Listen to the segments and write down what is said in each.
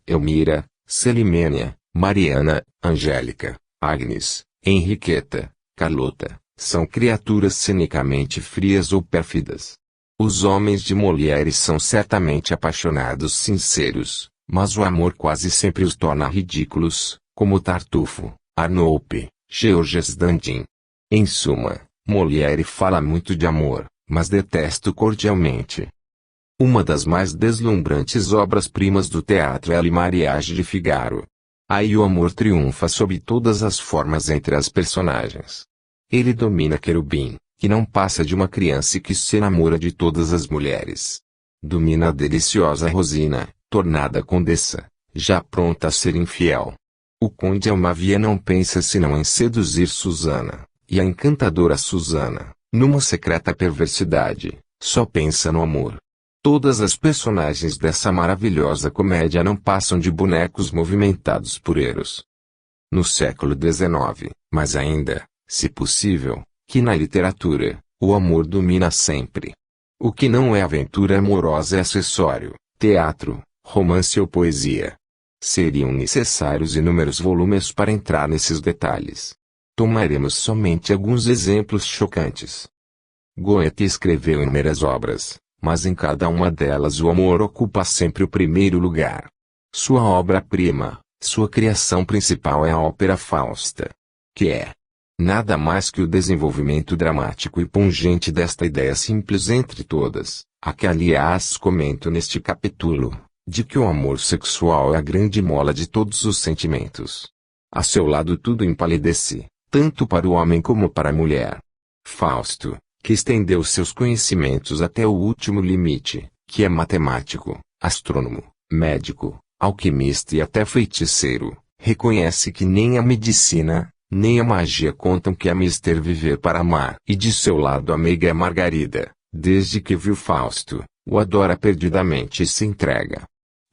Elmira, Celimênia, Mariana, Angélica, Agnes, Henriqueta, Carlota, são criaturas cinicamente frias ou pérfidas. Os homens de Molière são certamente apaixonados sinceros, mas o amor quase sempre os torna ridículos, como Tartufo, Arnolpe, Georges Dandin. Em suma, Molière fala muito de amor, mas detesta cordialmente. Uma das mais deslumbrantes obras-primas do teatro é a Le Mariage de Figaro. Aí o amor triunfa sob todas as formas entre as personagens. Ele domina Querubim, que não passa de uma criança e que se namora de todas as mulheres. Domina a deliciosa Rosina, tornada condessa, já pronta a ser infiel. O conde Almavia não pensa senão em seduzir Susana, e a encantadora Susana, numa secreta perversidade, só pensa no amor. Todas as personagens dessa maravilhosa comédia não passam de bonecos movimentados por Eros. No século XIX, mas ainda, se possível, que na literatura, o amor domina sempre. O que não é aventura amorosa é acessório, teatro, romance ou poesia. Seriam necessários inúmeros volumes para entrar nesses detalhes. Tomaremos somente alguns exemplos chocantes. Goethe escreveu inúmeras obras, mas em cada uma delas o amor ocupa sempre o primeiro lugar. Sua obra-prima, sua criação principal é a ópera Fausta, que é nada mais que o desenvolvimento dramático e pungente desta ideia simples entre todas, a que aliás comento neste capítulo, de que o amor sexual é a grande mola de todos os sentimentos. A seu lado tudo empalidece, tanto para o homem como para a mulher. Fausto, que estendeu seus conhecimentos até o último limite, que é matemático, astrônomo, médico, alquimista e até feiticeiro, reconhece que nem a medicina, nem a magia contam que é mister viver para amar. E de seu lado a meiga Margarida, desde que viu Fausto, o adora perdidamente e se entrega.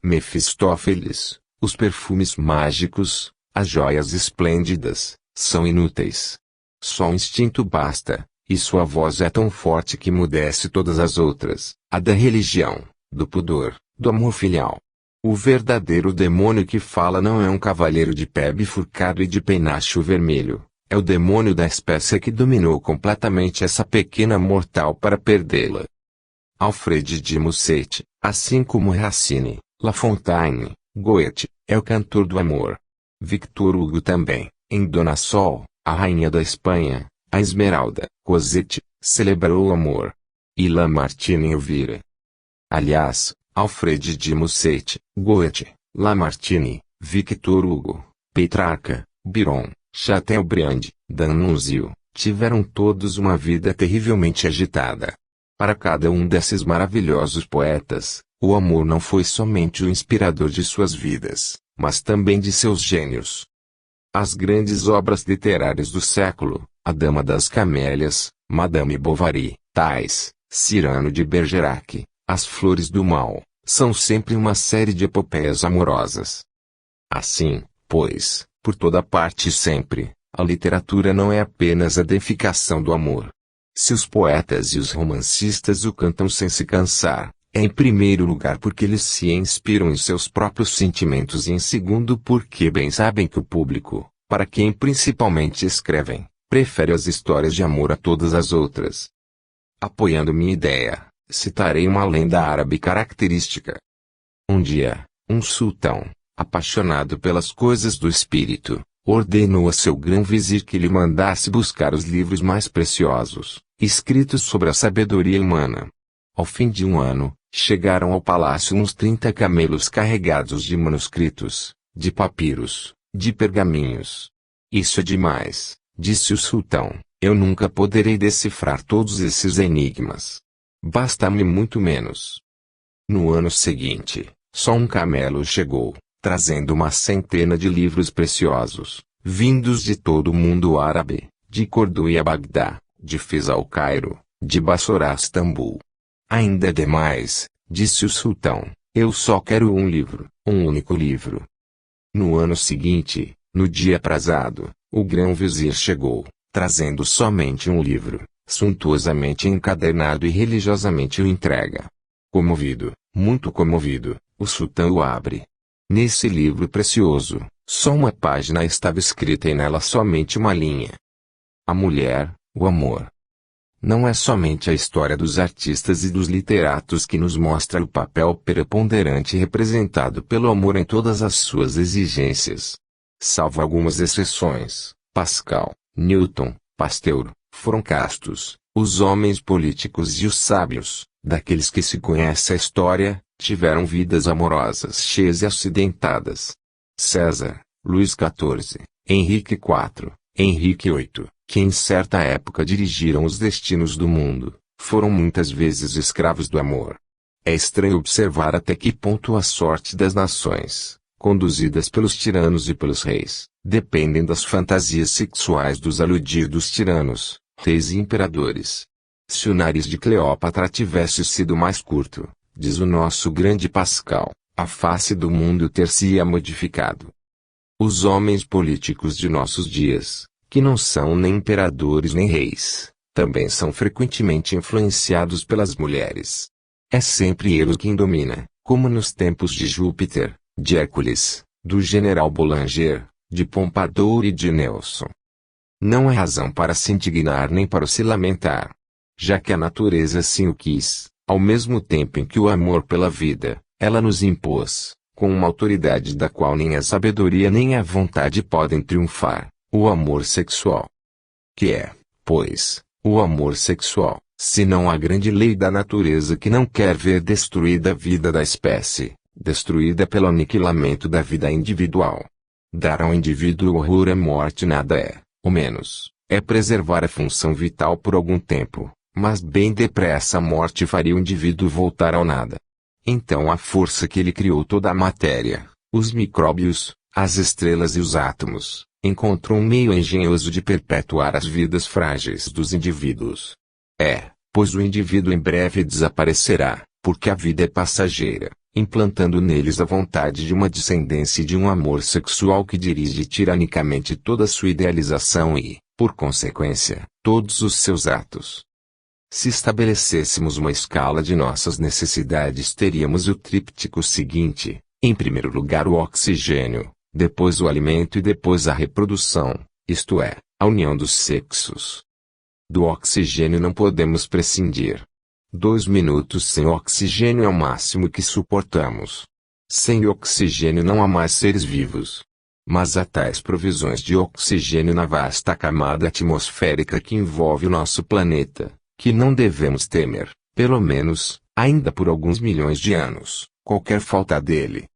Mefistófeles, os perfumes mágicos, as joias esplêndidas, são inúteis. Só o instinto basta, e sua voz é tão forte que emudece todas as outras, a da religião, do pudor, do amor filial. O verdadeiro demônio que fala não é um cavalheiro de pé bifurcado e de penacho vermelho, é o demônio da espécie que dominou completamente essa pequena mortal para perdê-la. Alfred de Musset, assim como Racine, La Fontaine, Goethe, é o cantor do amor. Victor Hugo também, em Dona Sol, a rainha da Espanha, a Esmeralda, Cosette, celebrou o amor. E Lamartine em Elvira. Aliás, Alfred de Musset, Goethe, Lamartine, Victor Hugo, Petrarca, Byron, Chateaubriand, D'Annunzio, tiveram todos uma vida terrivelmente agitada. Para cada um desses maravilhosos poetas, o amor não foi somente o inspirador de suas vidas, mas também de seus gênios. As grandes obras literárias do século, A Dama das Camélias, Madame Bovary, Thais, Cyrano de Bergerac, As Flores do Mal, são sempre uma série de epopeias amorosas. Assim, pois, por toda parte e sempre, a literatura não é apenas a deificação do amor. Se os poetas e os romancistas o cantam sem se cansar, é em primeiro lugar porque eles se inspiram em seus próprios sentimentos e em segundo porque bem sabem que o público, para quem principalmente escrevem, prefere as histórias de amor a todas as outras. Apoiando minha ideia, citarei uma lenda árabe característica. Um dia, um sultão, apaixonado pelas coisas do espírito, ordenou a seu grão-vizir que lhe mandasse buscar os livros mais preciosos, escritos sobre a sabedoria humana. Ao fim de um ano, chegaram ao palácio uns 30 camelos carregados de manuscritos, de papiros, de pergaminhos. Isso é demais, disse o sultão, eu nunca poderei decifrar todos esses enigmas. Basta-me muito menos. No ano seguinte, só um camelo chegou, trazendo uma centena de livros preciosos, vindos de todo o mundo árabe, de Cordoue a Bagdá, de Fez ao Cairo, de Bassorá a Istambul. Ainda é demais, disse o sultão, eu só quero um livro, um único livro. No ano seguinte, no dia aprazado, o grão-vizir chegou, trazendo somente um livro, suntuosamente encadernado e religiosamente o entrega. Comovido, muito comovido, o sultão o abre. Nesse livro precioso, só uma página estava escrita e nela somente uma linha. A mulher, o amor. Não é somente a história dos artistas e dos literatos que nos mostra o papel preponderante representado pelo amor em todas as suas exigências. Salvo algumas exceções, Pascal, Newton, Pasteur, foram castos. Os homens políticos e os sábios, daqueles que se conhece a história, tiveram vidas amorosas cheias e acidentadas. César, Luís XIV, Henrique IV, Henrique VIII, que em certa época dirigiram os destinos do mundo, foram muitas vezes escravos do amor. É estranho observar até que ponto a sorte das nações, conduzidas pelos tiranos e pelos reis, dependem das fantasias sexuais dos aludidos tiranos, reis e imperadores. Se o nariz de Cleópatra tivesse sido mais curto, diz o nosso grande Pascal, a face do mundo ter-se-ia modificado. Os homens políticos de nossos dias, que não são nem imperadores nem reis, também são frequentemente influenciados pelas mulheres. É sempre ele quem domina, como nos tempos de Júpiter, de Hércules, do general Boulanger, de Pompadour e de Nelson. Não há razão para se indignar nem para se lamentar. Já que a natureza assim o quis, ao mesmo tempo em que o amor pela vida, ela nos impôs, com uma autoridade da qual nem a sabedoria nem a vontade podem triunfar, o amor sexual. Que é, pois, o amor sexual, senão a grande lei da natureza que não quer ver destruída a vida da espécie, destruída pelo aniquilamento da vida individual. Dar ao indivíduo horror à morte nada é, ou menos, é preservar a função vital por algum tempo, mas bem depressa a morte faria o indivíduo voltar ao nada. Então a força que ele criou toda a matéria, os micróbios, as estrelas e os átomos, encontrou um meio engenhoso de perpetuar as vidas frágeis dos indivíduos. Pois o indivíduo em breve desaparecerá, porque a vida é passageira, implantando neles a vontade de uma descendência e de um amor sexual que dirige tiranicamente toda a sua idealização e, por consequência, todos os seus atos. Se estabelecêssemos uma escala de nossas necessidades, teríamos o tríptico seguinte: em primeiro lugar o oxigênio, depois o alimento e depois a reprodução, isto é, a união dos sexos. Do oxigênio não podemos prescindir. 2 minutos sem oxigênio é o máximo que suportamos. Sem oxigênio não há mais seres vivos. Mas há tais provisões de oxigênio na vasta camada atmosférica que envolve o nosso planeta, que não devemos temer, pelo menos, ainda por alguns milhões de anos, qualquer falta dele.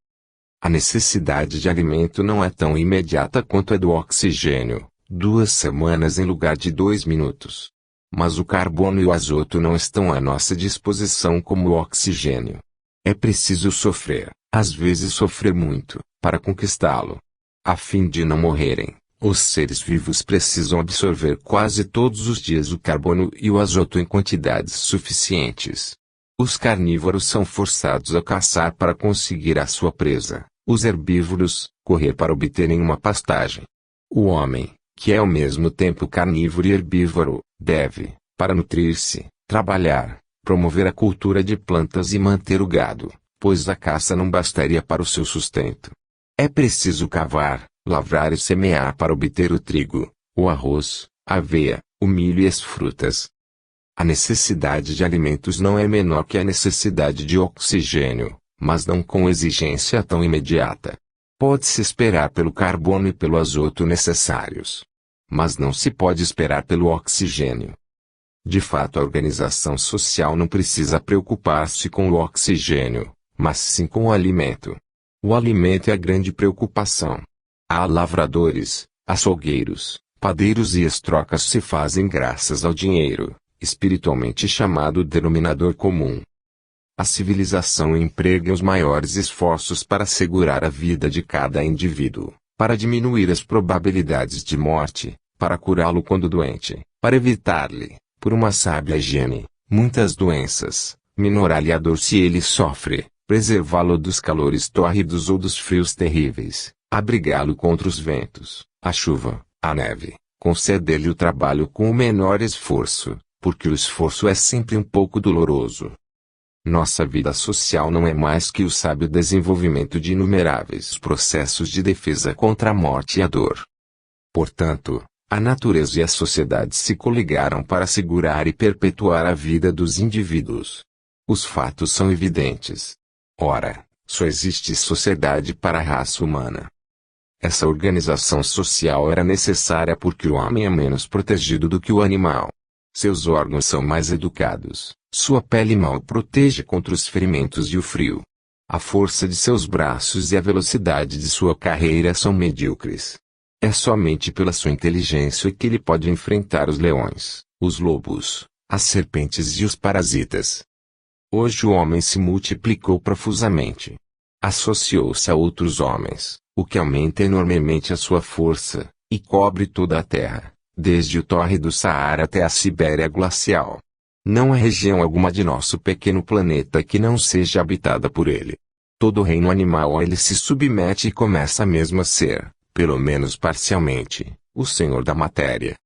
A necessidade de alimento não é tão imediata quanto a do oxigênio, 2 semanas em lugar de 2 minutos. Mas o carbono e o azoto não estão à nossa disposição como o oxigênio. É preciso sofrer, às vezes sofrer muito, para conquistá-lo. A fim de não morrerem, os seres vivos precisam absorver quase todos os dias o carbono e o azoto em quantidades suficientes. Os carnívoros são forçados a caçar para conseguir a sua presa, os herbívoros, correr para obterem uma pastagem. O homem, que é ao mesmo tempo carnívoro e herbívoro, deve, para nutrir-se, trabalhar, promover a cultura de plantas e manter o gado, pois a caça não bastaria para o seu sustento. É preciso cavar, lavrar e semear para obter o trigo, o arroz, a aveia, o milho e as frutas. A necessidade de alimentos não é menor que a necessidade de oxigênio, mas não com exigência tão imediata. Pode-se esperar pelo carbono e pelo azoto necessários. Mas não se pode esperar pelo oxigênio. De fato, a organização social não precisa preocupar-se com o oxigênio, mas sim com o alimento. O alimento é a grande preocupação. Há lavradores, açougueiros, padeiros e as trocas se fazem graças ao dinheiro, espiritualmente chamado denominador comum. A civilização emprega os maiores esforços para assegurar a vida de cada indivíduo, para diminuir as probabilidades de morte, para curá-lo quando doente, para evitar-lhe, por uma sábia higiene, muitas doenças, minorar-lhe a dor se ele sofre, preservá-lo dos calores tórridos ou dos frios terríveis, abrigá-lo contra os ventos, a chuva, a neve, conceder-lhe o trabalho com o menor esforço, porque o esforço é sempre um pouco doloroso. Nossa vida social não é mais que o sábio desenvolvimento de inumeráveis processos de defesa contra a morte e a dor. Portanto, a natureza e a sociedade se coligaram para assegurar e perpetuar a vida dos indivíduos. Os fatos são evidentes. Ora, só existe sociedade para a raça humana. Essa organização social era necessária porque o homem é menos protegido do que o animal. Seus órgãos são mais educados, sua pele mal protege contra os ferimentos e o frio. A força de seus braços e a velocidade de sua carreira são medíocres. É somente pela sua inteligência que ele pode enfrentar os leões, os lobos, as serpentes e os parasitas. Hoje o homem se multiplicou profusamente. Associou-se a outros homens, o que aumenta enormemente a sua força, e cobre toda a terra, desde o torre do Saara até a Sibéria glacial. Não há região alguma de nosso pequeno planeta que não seja habitada por ele. Todo reino animal a ele se submete e começa mesmo a ser, pelo menos parcialmente, o senhor da matéria.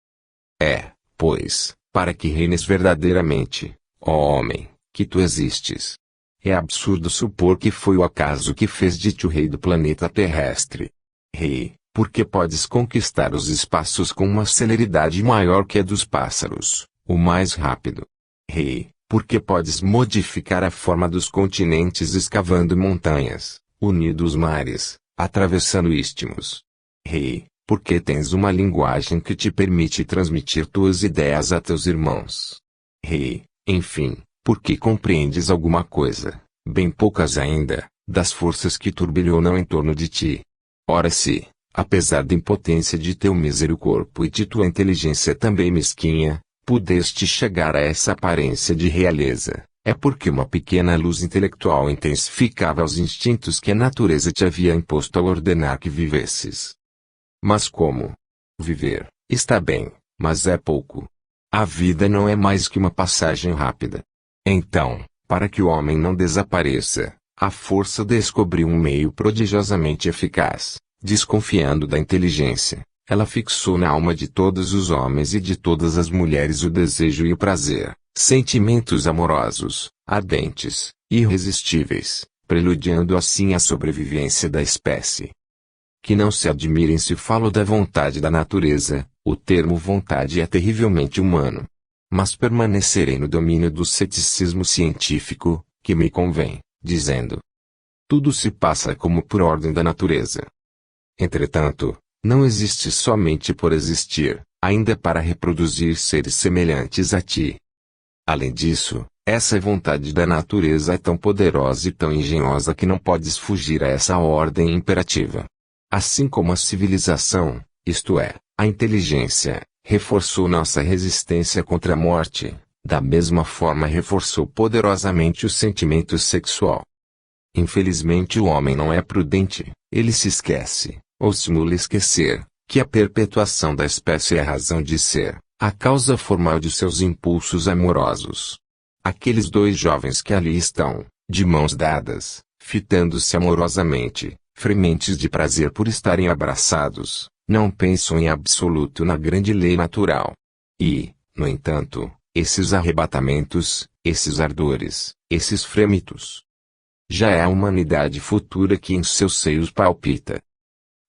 É, pois, para que reines verdadeiramente, ó homem, que tu existes. É absurdo supor que foi o acaso que fez de ti o rei do planeta terrestre. Rei, porque podes conquistar os espaços com uma celeridade maior que a dos pássaros, o mais rápido. Rei, porque podes modificar a forma dos continentes escavando montanhas, unindo os mares, atravessando istmos. Rei, porque tens uma linguagem que te permite transmitir tuas ideias a teus irmãos. Rei, enfim, porque compreendes alguma coisa, bem poucas ainda, das forças que turbilhonam em torno de ti. Ora se, apesar da impotência de teu mísero corpo e de tua inteligência também mesquinha, pudeste chegar a essa aparência de realeza, é porque uma pequena luz intelectual intensificava os instintos que a natureza te havia imposto ao ordenar que vivesses. Mas como? Viver, está bem, mas é pouco. A vida não é mais que uma passagem rápida. Então, para que o homem não desapareça, a força descobriu um meio prodigiosamente eficaz. Desconfiando da inteligência, ela fixou na alma de todos os homens e de todas as mulheres o desejo e o prazer, sentimentos amorosos, ardentes, irresistíveis, preludiando assim a sobrevivência da espécie. Que não se admirem se falo da vontade da natureza, o termo vontade é terrivelmente humano. Mas permanecerei no domínio do ceticismo científico, que me convém, dizendo: tudo se passa como por ordem da natureza. Entretanto, não existe somente por existir, ainda para reproduzir seres semelhantes a ti. Além disso, essa vontade da natureza é tão poderosa e tão engenhosa que não podes fugir a essa ordem imperativa. Assim como a civilização, isto é, a inteligência, reforçou nossa resistência contra a morte, da mesma forma reforçou poderosamente o sentimento sexual. Infelizmente o homem não é prudente, ele se esquece, ou simula esquecer, que a perpetuação da espécie é a razão de ser, a causa formal de seus impulsos amorosos. Aqueles dois jovens que ali estão, de mãos dadas, fitando-se amorosamente, frementes de prazer por estarem abraçados, não pensam em absoluto na grande lei natural. E, no entanto, esses arrebatamentos, esses ardores, esses frêmitos, já é a humanidade futura que em seus seios palpita.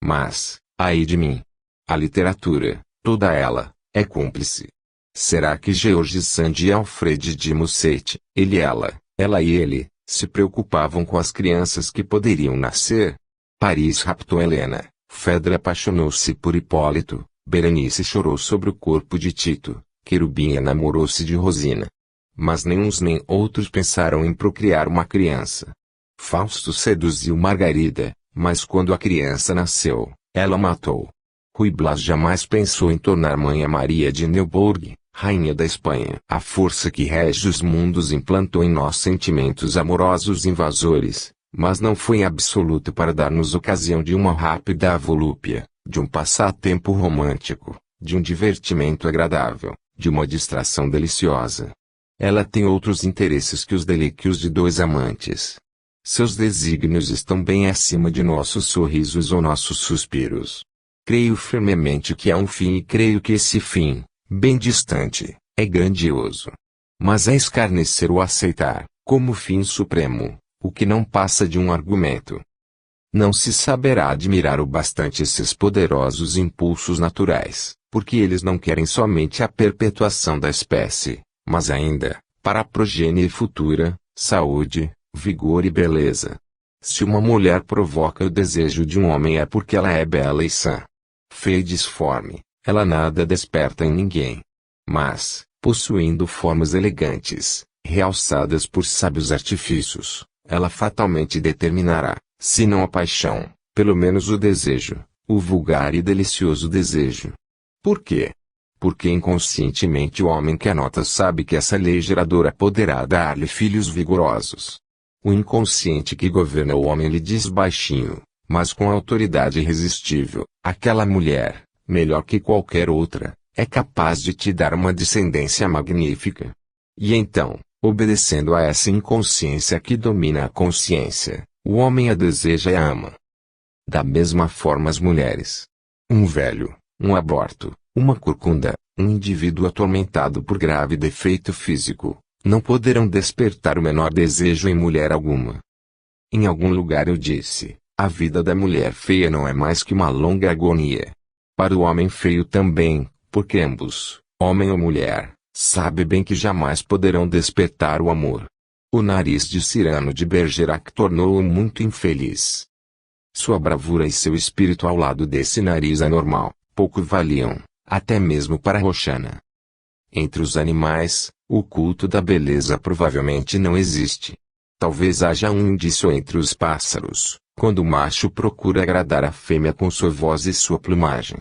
Mas, ai de mim! A literatura, toda ela, é cúmplice. Será que George Sand e Alfred de Musset, ele e ela e ele, se preocupavam com as crianças que poderiam nascer? Paris raptou Helena, Fedra apaixonou-se por Hipólito, Berenice chorou sobre o corpo de Tito, Querubim enamorou-se de Rosina. Mas nem uns nem outros pensaram em procriar uma criança. Fausto seduziu Margarida, mas quando a criança nasceu, ela matou. Ruy Blas jamais pensou em tornar mãe a Maria de Neuburg, rainha da Espanha. A força que rege os mundos implantou em nós sentimentos amorosos invasores, mas não foi em absoluto para dar-nos ocasião de uma rápida volúpia, de um passatempo romântico, de um divertimento agradável, de uma distração deliciosa. Ela tem outros interesses que os delíquios de dois amantes. Seus desígnios estão bem acima de nossos sorrisos ou nossos suspiros. Creio firmemente que há um fim e creio que esse fim, bem distante, é grandioso. Mas é escarnecer o aceitar, como fim supremo, o que não passa de um argumento. Não se saberá admirar o bastante esses poderosos impulsos naturais, porque eles não querem somente a perpetuação da espécie, mas ainda, para a progenie futura, saúde, vigor e beleza. Se uma mulher provoca o desejo de um homem é porque ela é bela e sã. Feia e disforme, ela nada desperta em ninguém. Mas, possuindo formas elegantes, realçadas por sábios artifícios, ela fatalmente determinará, se não a paixão, pelo menos o desejo, o vulgar e delicioso desejo. Por quê? Porque inconscientemente o homem que anota sabe que essa lei geradora poderá dar-lhe filhos vigorosos. O inconsciente que governa o homem lhe diz baixinho, mas com autoridade irresistível, aquela mulher, melhor que qualquer outra, é capaz de te dar uma descendência magnífica. E então, obedecendo a essa inconsciência que domina a consciência, o homem a deseja e a ama. Da mesma forma as mulheres. Um velho, um aborto, uma corcunda, um indivíduo atormentado por grave defeito físico, não poderão despertar o menor desejo em mulher alguma. Em algum lugar eu disse, a vida da mulher feia não é mais que uma longa agonia. Para o homem feio também, porque ambos, homem ou mulher, sabe bem que jamais poderão despertar o amor. O nariz de Cyrano de Bergerac tornou-o muito infeliz. Sua bravura e seu espírito ao lado desse nariz anormal, pouco valiam, até mesmo para Roxana. Entre os animais, o culto da beleza provavelmente não existe. Talvez haja um indício entre os pássaros, quando o macho procura agradar a fêmea com sua voz e sua plumagem.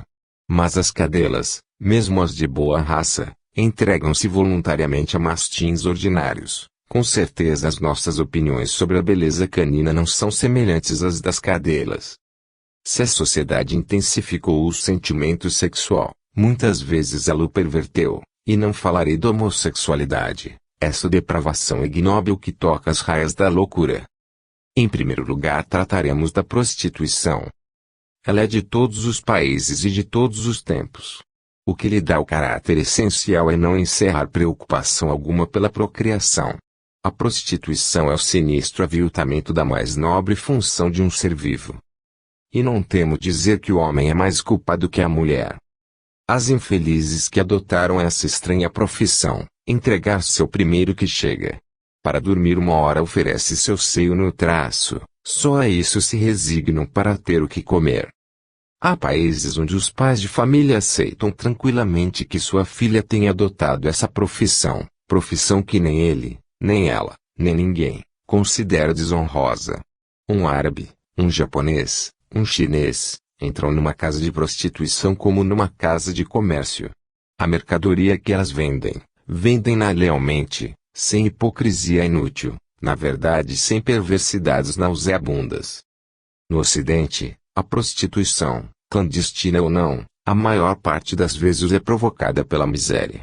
Mas as cadelas, mesmo as de boa raça, entregam-se voluntariamente a mastins ordinários. Com certeza as nossas opiniões sobre a beleza canina não são semelhantes às das cadelas. Se a sociedade intensificou o sentimento sexual, muitas vezes ela o perverteu, e não falarei da homossexualidade, essa depravação ignóbil que toca as raias da loucura. Em primeiro lugar trataremos da prostituição. Ela é de todos os países e de todos os tempos. O que lhe dá o caráter essencial é não encerrar preocupação alguma pela procriação. A prostituição é o sinistro aviltamento da mais nobre função de um ser vivo. E não temo dizer que o homem é mais culpado que a mulher. As infelizes que adotaram essa estranha profissão, entregar-se ao primeiro que chega. Para dormir uma hora oferece seu seio no traço, só a isso se resignam para ter o que comer. Há países onde os pais de família aceitam tranquilamente que sua filha tenha adotado essa profissão, profissão que nem ele, nem ela, nem ninguém, considera desonrosa. Um árabe, um japonês, um chinês, entram numa casa de prostituição como numa casa de comércio. A mercadoria que elas vendem-na lealmente, sem hipocrisia inútil, na verdade sem perversidades nauseabundas. No Ocidente, a prostituição, clandestina ou não, a maior parte das vezes é provocada pela miséria.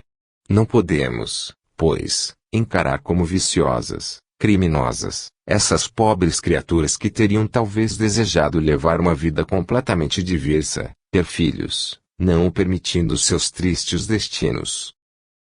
Não podemos, pois, encarar como viciosas, criminosas, essas pobres criaturas que teriam talvez desejado levar uma vida completamente diversa, ter filhos, não o permitindo seus tristes destinos.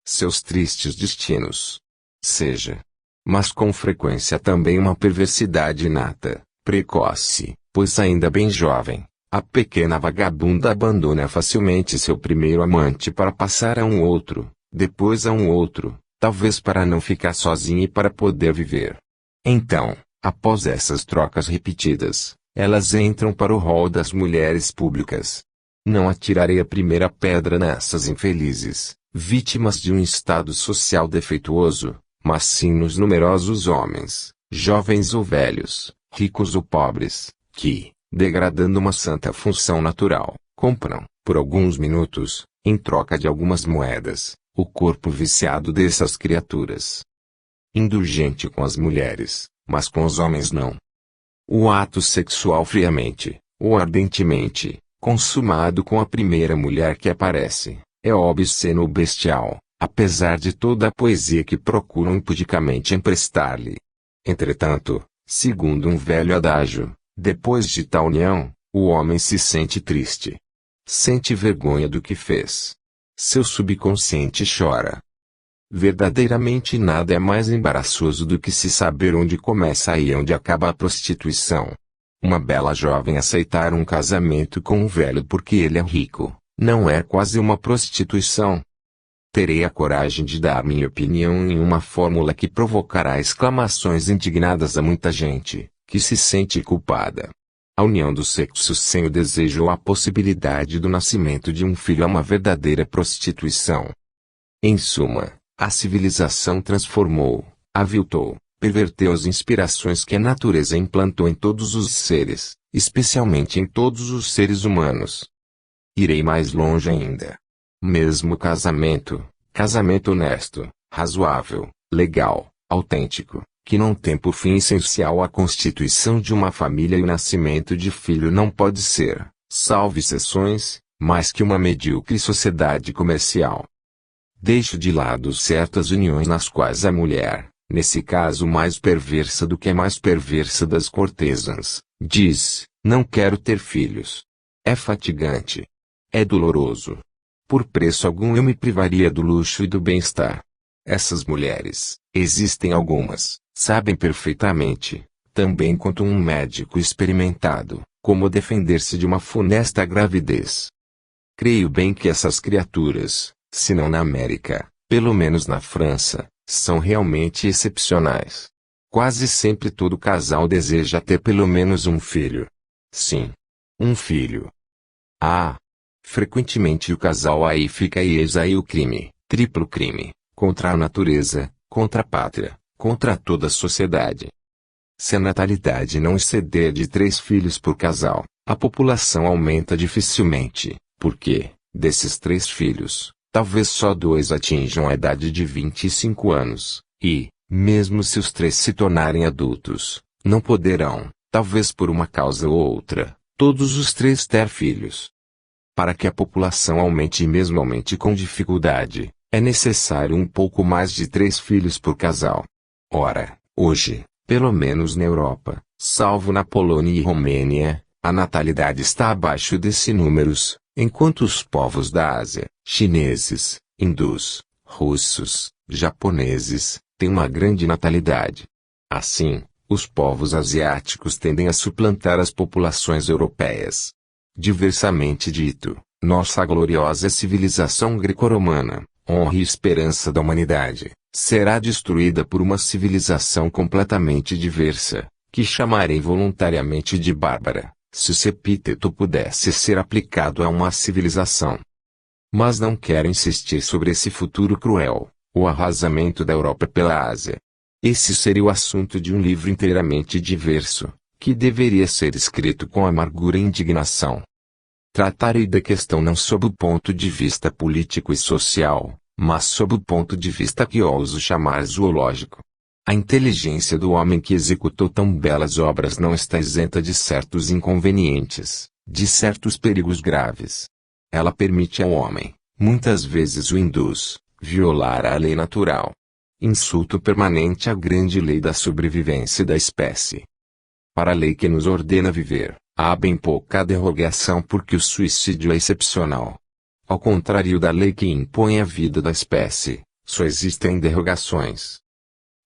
Seus tristes destinos. Seja. Mas com frequência também uma perversidade inata, precoce, pois ainda bem jovem, a pequena vagabunda abandona facilmente seu primeiro amante para passar a um outro, depois a um outro, talvez para não ficar sozinha e para poder viver. Então, após essas trocas repetidas, elas entram para o rol das mulheres públicas. Não atirarei a primeira pedra nessas infelizes, vítimas de um estado social defeituoso, mas sim nos numerosos homens, jovens ou velhos, ricos ou pobres, que, degradando uma santa função natural, compram, por alguns minutos, em troca de algumas moedas, o corpo viciado dessas criaturas. Indulgente com as mulheres, mas com os homens não. O ato sexual friamente, ou ardentemente, consumado com a primeira mulher que aparece, é obsceno ou bestial, apesar de toda a poesia que procuram impudicamente emprestar-lhe. Entretanto, segundo um velho adágio, depois de tal união, o homem se sente triste. Sente vergonha do que fez. Seu subconsciente chora. Verdadeiramente nada é mais embaraçoso do que se saber onde começa e onde acaba a prostituição. Uma bela jovem aceitar um casamento com um velho porque ele é rico, não é quase uma prostituição? Terei a coragem de dar minha opinião em uma fórmula que provocará exclamações indignadas a muita gente, que se sente culpada. A união dos sexos sem o desejo ou a possibilidade do nascimento de um filho é uma verdadeira prostituição. Em suma, a civilização transformou, aviltou, perverteu as inspirações que a natureza implantou em todos os seres, especialmente em todos os seres humanos. Irei mais longe ainda. Mesmo casamento honesto, razoável, legal, autêntico, que não tem por fim essencial a constituição de uma família e o nascimento de filho não pode ser, salvo exceções, mais que uma medíocre sociedade comercial. Deixo de lado certas uniões nas quais a mulher, nesse caso mais perversa do que a mais perversa das cortesãs, diz: não quero ter filhos. É fatigante. É doloroso. Por preço algum eu me privaria do luxo e do bem-estar. Essas mulheres, existem algumas, sabem perfeitamente, também quanto um médico experimentado, como defender-se de uma funesta gravidez. Creio bem que essas criaturas, se não na América, pelo menos na França, são realmente excepcionais. Quase sempre todo casal deseja ter pelo menos um filho. Sim. Um filho. Ah! Frequentemente o casal aí fica e eis aí o crime, triplo crime, contra a natureza, contra a pátria, contra toda a sociedade. Se a natalidade não exceder de 3 filhos por casal, a população aumenta dificilmente, porque, desses 3 filhos, talvez só 2 atinjam a idade de 25 anos, e, mesmo se os 3 se tornarem adultos, não poderão, talvez por uma causa ou outra, todos os 3 ter filhos. Para que a população aumente e mesmo aumente com dificuldade, é necessário um pouco mais de 3 filhos por casal. Ora, hoje, pelo menos na Europa, salvo na Polônia e Romênia, a natalidade está abaixo desses números, enquanto os povos da Ásia, chineses, hindus, russos, japoneses, têm uma grande natalidade. Assim, os povos asiáticos tendem a suplantar as populações europeias. Diversamente dito, nossa gloriosa civilização greco-romana, honra e esperança da humanidade, será destruída por uma civilização completamente diversa, que chamarei voluntariamente de bárbara, se esse epíteto pudesse ser aplicado a uma civilização. Mas não quero insistir sobre esse futuro cruel, o arrasamento da Europa pela Ásia. Esse seria o assunto de um livro inteiramente diverso, que deveria ser escrito com amargura e indignação. Tratarei da questão não sob o ponto de vista político e social, mas sob o ponto de vista que ouso chamar zoológico. A inteligência do homem que executou tão belas obras não está isenta de certos inconvenientes, de certos perigos graves. Ela permite ao homem, muitas vezes o induz, violar a lei natural. Insulto permanente à grande lei da sobrevivência da espécie. Para a lei que nos ordena viver, há bem pouca derrogação porque o suicídio é excepcional. Ao contrário da lei que impõe a vida da espécie, só existem derrogações.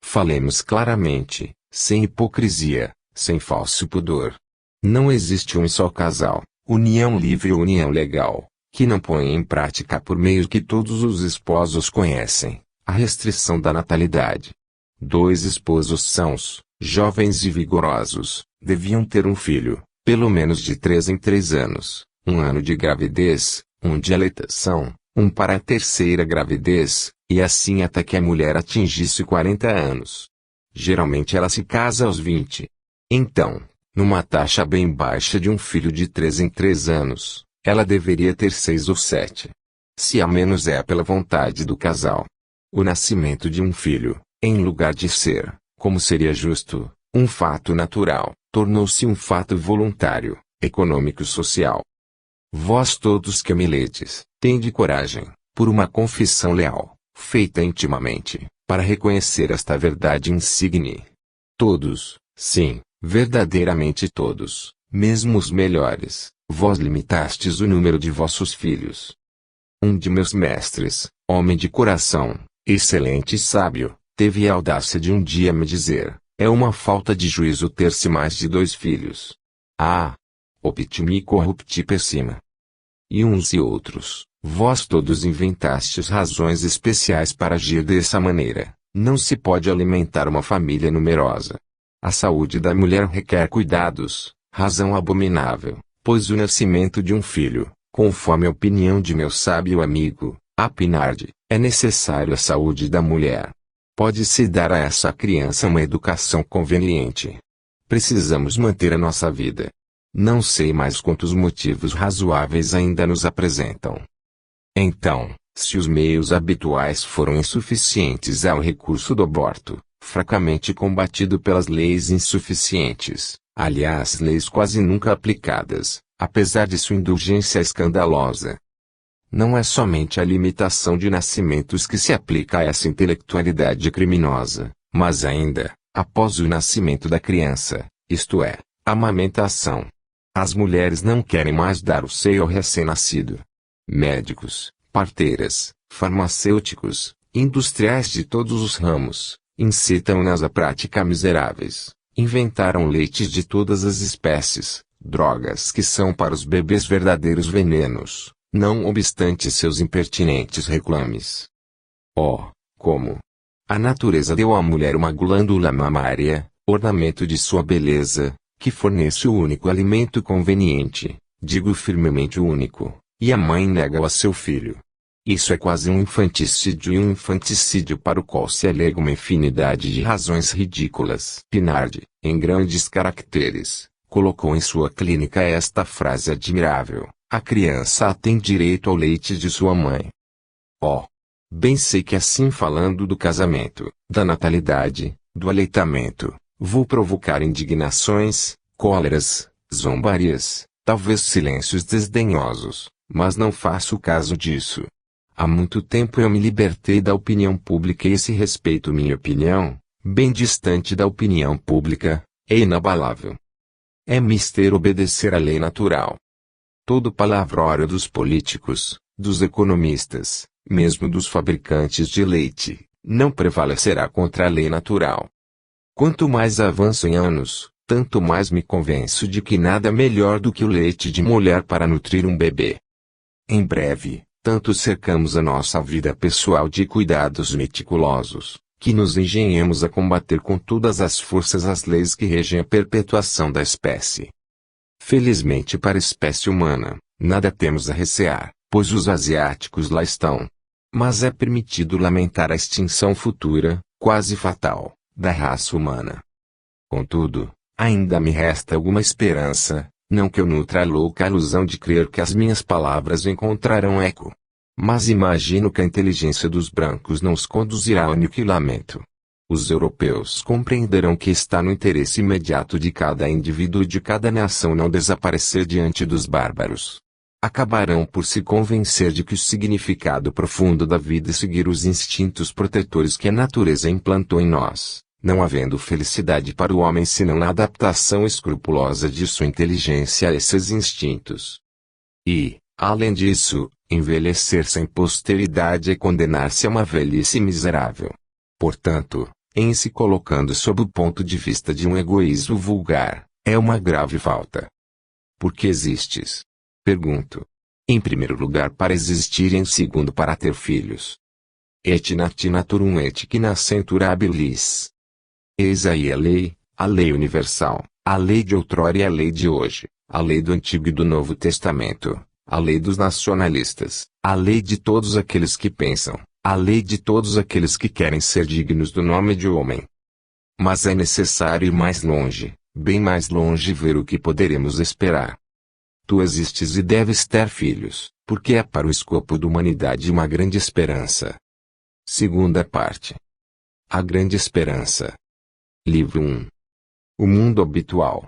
Falemos claramente, sem hipocrisia, sem falso pudor. Não existe um só casal, união livre ou união legal, que não ponha em prática por meio que todos os esposos conhecem, a restrição da natalidade. 2 esposos sãos, jovens e vigorosos, deviam ter um filho, pelo menos de 3 em 3 anos, 1 ano de gravidez, 1 de aletação, 1 para a 3ª gravidez, e assim até que a mulher atingisse 40 anos. Geralmente ela se casa aos 20. Então, numa taxa bem baixa de um filho de 3 em 3 anos, ela deveria ter 6 ou 7. Se a menos é pela vontade do casal. O nascimento de um filho, em lugar de ser, como seria justo, um fato natural, tornou-se um fato voluntário, econômico e social. Vós todos que me ledes, tende coragem, por uma confissão leal, feita intimamente, para reconhecer esta verdade insigne. Todos, sim, verdadeiramente todos, mesmo os melhores, vós limitastes o número de vossos filhos. Um de meus mestres, homem de coração, Excelente sábio, teve a audácia de um dia me dizer, é uma falta de juízo ter-se mais de 2 filhos. Ah! Optimi corrupti pessima. E uns e outros, vós todos inventastes razões especiais para agir dessa maneira. Não se pode alimentar uma família numerosa. A saúde da mulher requer cuidados, razão abominável, pois o nascimento de um filho, conforme a opinião de meu sábio amigo, Apinardi, é necessário à saúde da mulher. Pode-se dar a essa criança uma educação conveniente. Precisamos manter a nossa vida. Não sei mais quantos motivos razoáveis ainda nos apresentam. Então, se os meios habituais foram insuficientes ao recurso do aborto, fracamente combatido pelas leis insuficientes, aliás leis quase nunca aplicadas, apesar de sua indulgência escandalosa. Não é somente a limitação de nascimentos que se aplica a essa intelectualidade criminosa, mas ainda, após o nascimento da criança, isto é, a amamentação. As mulheres não querem mais dar o seio ao recém-nascido. Médicos, parteiras, farmacêuticos, industriais de todos os ramos, incitam-nas a práticas miseráveis, inventaram leites de todas as espécies, drogas que são para os bebês verdadeiros venenos, não obstante seus impertinentes reclames. Oh, como! A natureza deu à mulher uma glândula mamária, ornamento de sua beleza, que fornece o único alimento conveniente, digo firmemente o único, e a mãe nega-o a seu filho. Isso é quase um infanticídio e um infanticídio para o qual se alega uma infinidade de razões ridículas. Pinardi, em grandes caracteres, colocou em sua clínica esta frase admirável: a criança tem direito ao leite de sua mãe. Oh! Bem sei que assim falando do casamento, da natalidade, do aleitamento, vou provocar indignações, cóleras, zombarias, talvez silêncios desdenhosos, mas não faço caso disso. Há muito tempo eu me libertei da opinião pública e esse respeito minha opinião, bem distante da opinião pública, é inabalável. É mister obedecer à lei natural. Todo palavrório dos políticos, dos economistas, mesmo dos fabricantes de leite, não prevalecerá contra a lei natural. Quanto mais avanço em anos, tanto mais me convenço de que nada é melhor do que o leite de mulher para nutrir um bebê. Em breve, tanto cercamos a nossa vida pessoal de cuidados meticulosos, que nos engenhamos a combater com todas as forças as leis que regem a perpetuação da espécie. Felizmente para a espécie humana, nada temos a recear, pois os asiáticos lá estão. Mas é permitido lamentar a extinção futura, quase fatal, da raça humana. Contudo, ainda me resta alguma esperança, não que eu nutra a louca ilusão de crer que as minhas palavras encontrarão eco. Mas imagino que a inteligência dos brancos não os conduzirá ao aniquilamento. Os europeus compreenderão que está no interesse imediato de cada indivíduo e de cada nação não desaparecer diante dos bárbaros. Acabarão por se convencer de que o significado profundo da vida é seguir os instintos protetores que a natureza implantou em nós, não havendo felicidade para o homem senão na adaptação escrupulosa de sua inteligência a esses instintos. E, além disso, envelhecer sem posteridade é condenar-se a uma velhice miserável. Portanto, em se colocando sob o ponto de vista de um egoísmo vulgar, é uma grave falta. Por que existes? Pergunto. Em primeiro lugar para existir e em segundo para ter filhos. Et nati naturum et qui nascentur habilis. Eis aí a lei universal, a lei de outrora e a lei de hoje, a lei do Antigo e do Novo Testamento, a lei dos nacionalistas, a lei de todos aqueles que pensam, a lei de todos aqueles que querem ser dignos do nome de homem. Mas é necessário ir mais longe, bem mais longe e ver o que poderemos esperar. Tu existes e deves ter filhos, porque é para o escopo da humanidade uma grande esperança. Segunda parte. A grande esperança. Livro 1. O mundo habitual.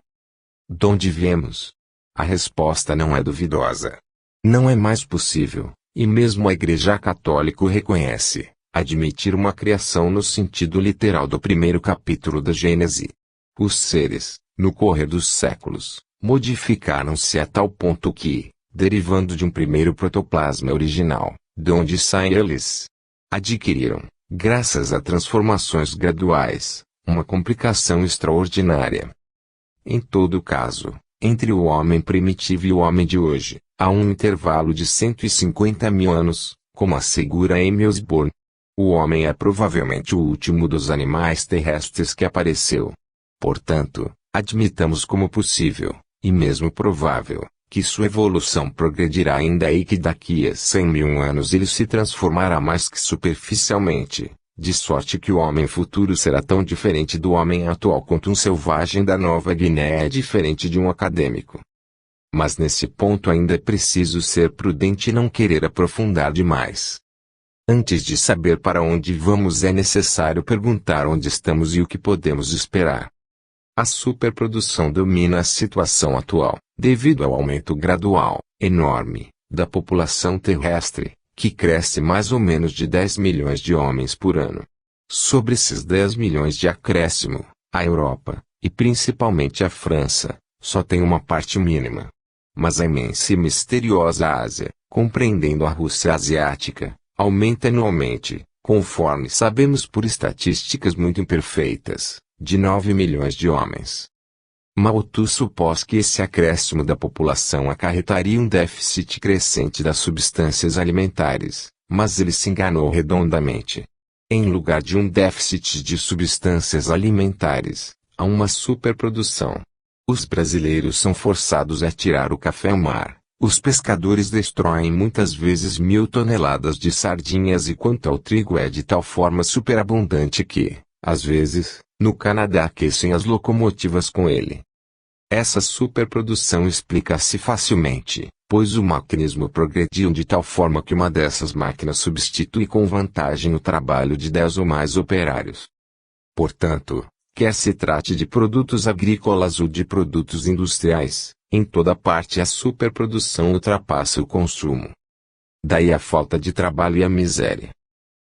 Donde viemos? A resposta não é duvidosa. Não é mais possível, e mesmo a Igreja Católica o reconhece, admitir uma criação no sentido literal do primeiro capítulo da Gênese. Os seres, no correr dos séculos, modificaram-se a tal ponto que, derivando de um primeiro protoplasma original, de onde saem eles, adquiriram, graças a transformações graduais, uma complicação extraordinária. Em todo caso, entre o homem primitivo e o homem de hoje, há um intervalo de 150 mil anos, como assegura Emil Osborne. O homem é provavelmente o último dos animais terrestres que apareceu. Portanto, admitamos como possível, e mesmo provável, que sua evolução progredirá ainda e que daqui a 100 mil anos ele se transformará mais que superficialmente, de sorte que o homem futuro será tão diferente do homem atual quanto um selvagem da Nova Guiné é diferente de um acadêmico. Mas nesse ponto ainda é preciso ser prudente e não querer aprofundar demais. Antes de saber para onde vamos é necessário perguntar onde estamos e o que podemos esperar. A superprodução domina a situação atual, devido ao aumento gradual, enorme, da população terrestre, que cresce mais ou menos de 10 milhões de homens por ano. Sobre esses 10 milhões de acréscimo, a Europa, e principalmente a França, só tem uma parte mínima. Mas a imensa e misteriosa Ásia, compreendendo a Rússia asiática, aumenta anualmente, conforme sabemos por estatísticas muito imperfeitas, de 9 milhões de homens. Mao Tzu supôs que esse acréscimo da população acarretaria um déficit crescente das substâncias alimentares, mas ele se enganou redondamente. Em lugar de um déficit de substâncias alimentares, há uma superprodução. Os brasileiros são forçados a tirar o café ao mar. Os pescadores destroem muitas vezes 1.000 toneladas de sardinhas e quanto ao trigo é de tal forma superabundante que, às vezes, no Canadá aquecem as locomotivas com ele. Essa superprodução explica-se facilmente, pois o maquinismo progrediu de tal forma que uma dessas máquinas substitui com vantagem o trabalho de 10 ou mais operários. Portanto, quer se trate de produtos agrícolas ou de produtos industriais, em toda parte a superprodução ultrapassa o consumo. Daí a falta de trabalho e a miséria.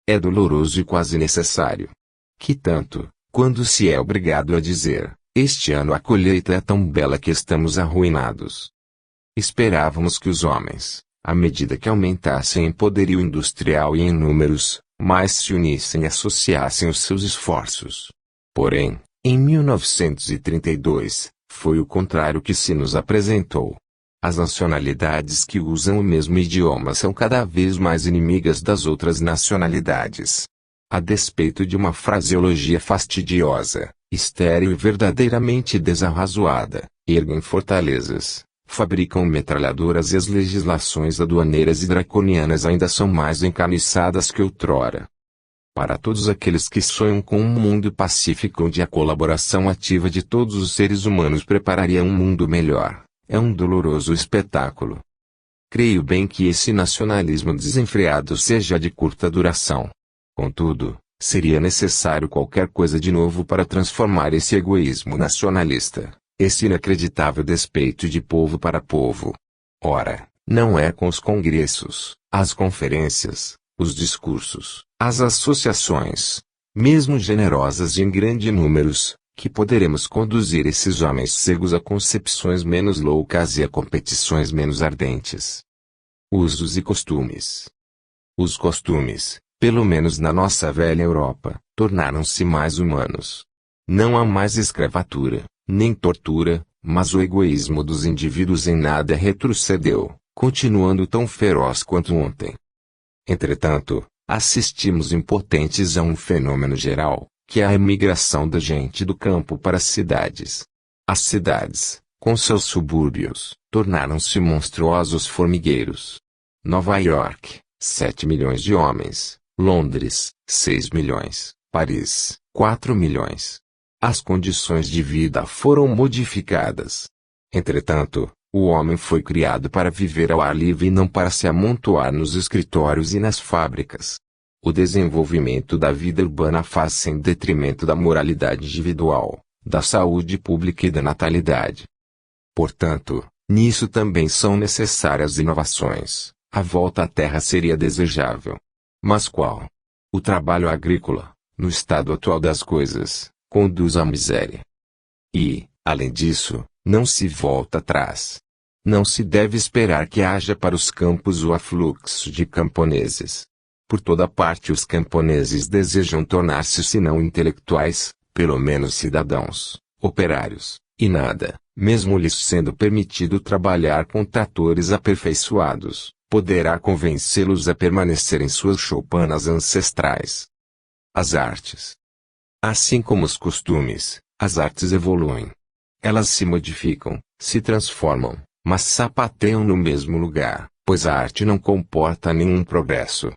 É doloroso e quase necessário. Que tanto, quando se é obrigado a dizer, este ano a colheita é tão bela que estamos arruinados. Esperávamos que os homens, à medida que aumentassem em poderio industrial e em números, mais se unissem e associassem os seus esforços. Porém, em 1932, foi o contrário que se nos apresentou. As nacionalidades que usam o mesmo idioma são cada vez mais inimigas das outras nacionalidades. A despeito de uma fraseologia fastidiosa, estéril e verdadeiramente desarrazoada, erguem fortalezas, fabricam metralhadoras e as legislações aduaneiras e draconianas ainda são mais encaniçadas que outrora. Para todos aqueles que sonham com um mundo pacífico onde a colaboração ativa de todos os seres humanos prepararia um mundo melhor, é um doloroso espetáculo. Creio bem que esse nacionalismo desenfreado seja de curta duração. Contudo, seria necessário qualquer coisa de novo para transformar esse egoísmo nacionalista, esse inacreditável despeito de povo para povo. Ora, não é com os congressos, as conferências, os discursos, as associações, mesmo generosas e em grande números, que poderemos conduzir esses homens cegos a concepções menos loucas e a competições menos ardentes. Usos e costumes. Os costumes, pelo menos na nossa velha Europa, tornaram-se mais humanos. Não há mais escravatura, nem tortura, mas o egoísmo dos indivíduos em nada retrocedeu, continuando tão feroz quanto ontem. Entretanto, assistimos impotentes a um fenômeno geral, que é a emigração da gente do campo para as cidades. As cidades, com seus subúrbios, tornaram-se monstruosos formigueiros. Nova York, 7 milhões de homens, Londres, 6 milhões, Paris, 4 milhões. As condições de vida foram modificadas. Entretanto, o homem foi criado para viver ao ar livre e não para se amontoar nos escritórios e nas fábricas. O desenvolvimento da vida urbana faz-se em detrimento da moralidade individual, da saúde pública e da natalidade. Portanto, nisso também são necessárias inovações. A volta à terra seria desejável. Mas qual? O trabalho agrícola, no estado atual das coisas, conduz à miséria. E, além disso, não se volta atrás. Não se deve esperar que haja para os campos o afluxo de camponeses. Por toda parte os camponeses desejam tornar-se se não intelectuais, pelo menos cidadãos, operários, e nada, mesmo lhes sendo permitido trabalhar com tratores aperfeiçoados, poderá convencê-los a permanecer em suas choupanas ancestrais. As artes. Assim como os costumes, as artes evoluem. Elas se modificam, se transformam, mas sapateiam no mesmo lugar, pois a arte não comporta nenhum progresso.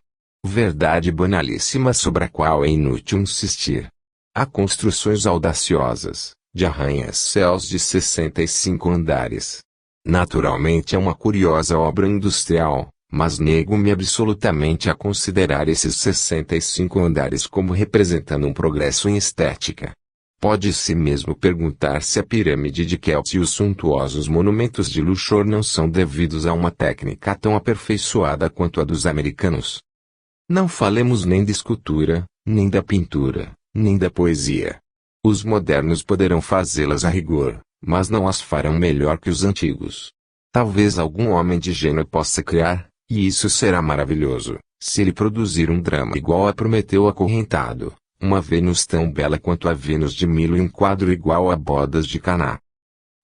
Verdade banalíssima sobre a qual é inútil insistir. Há construções audaciosas, de arranha-céus de 65 andares. Naturalmente é uma curiosa obra industrial, mas nego-me absolutamente a considerar esses 65 andares como representando um progresso em estética. Pode-se mesmo perguntar se a pirâmide de Kéops e os suntuosos monumentos de Luxor não são devidos a uma técnica tão aperfeiçoada quanto a dos americanos. Não falemos nem da escultura, nem da pintura, nem da poesia. Os modernos poderão fazê-las a rigor, mas não as farão melhor que os antigos. Talvez algum homem de gênio possa criar, e isso será maravilhoso, se ele produzir um drama igual a Prometeu acorrentado, uma Vênus tão bela quanto a Vênus de Milo e um quadro igual a Bodas de Caná.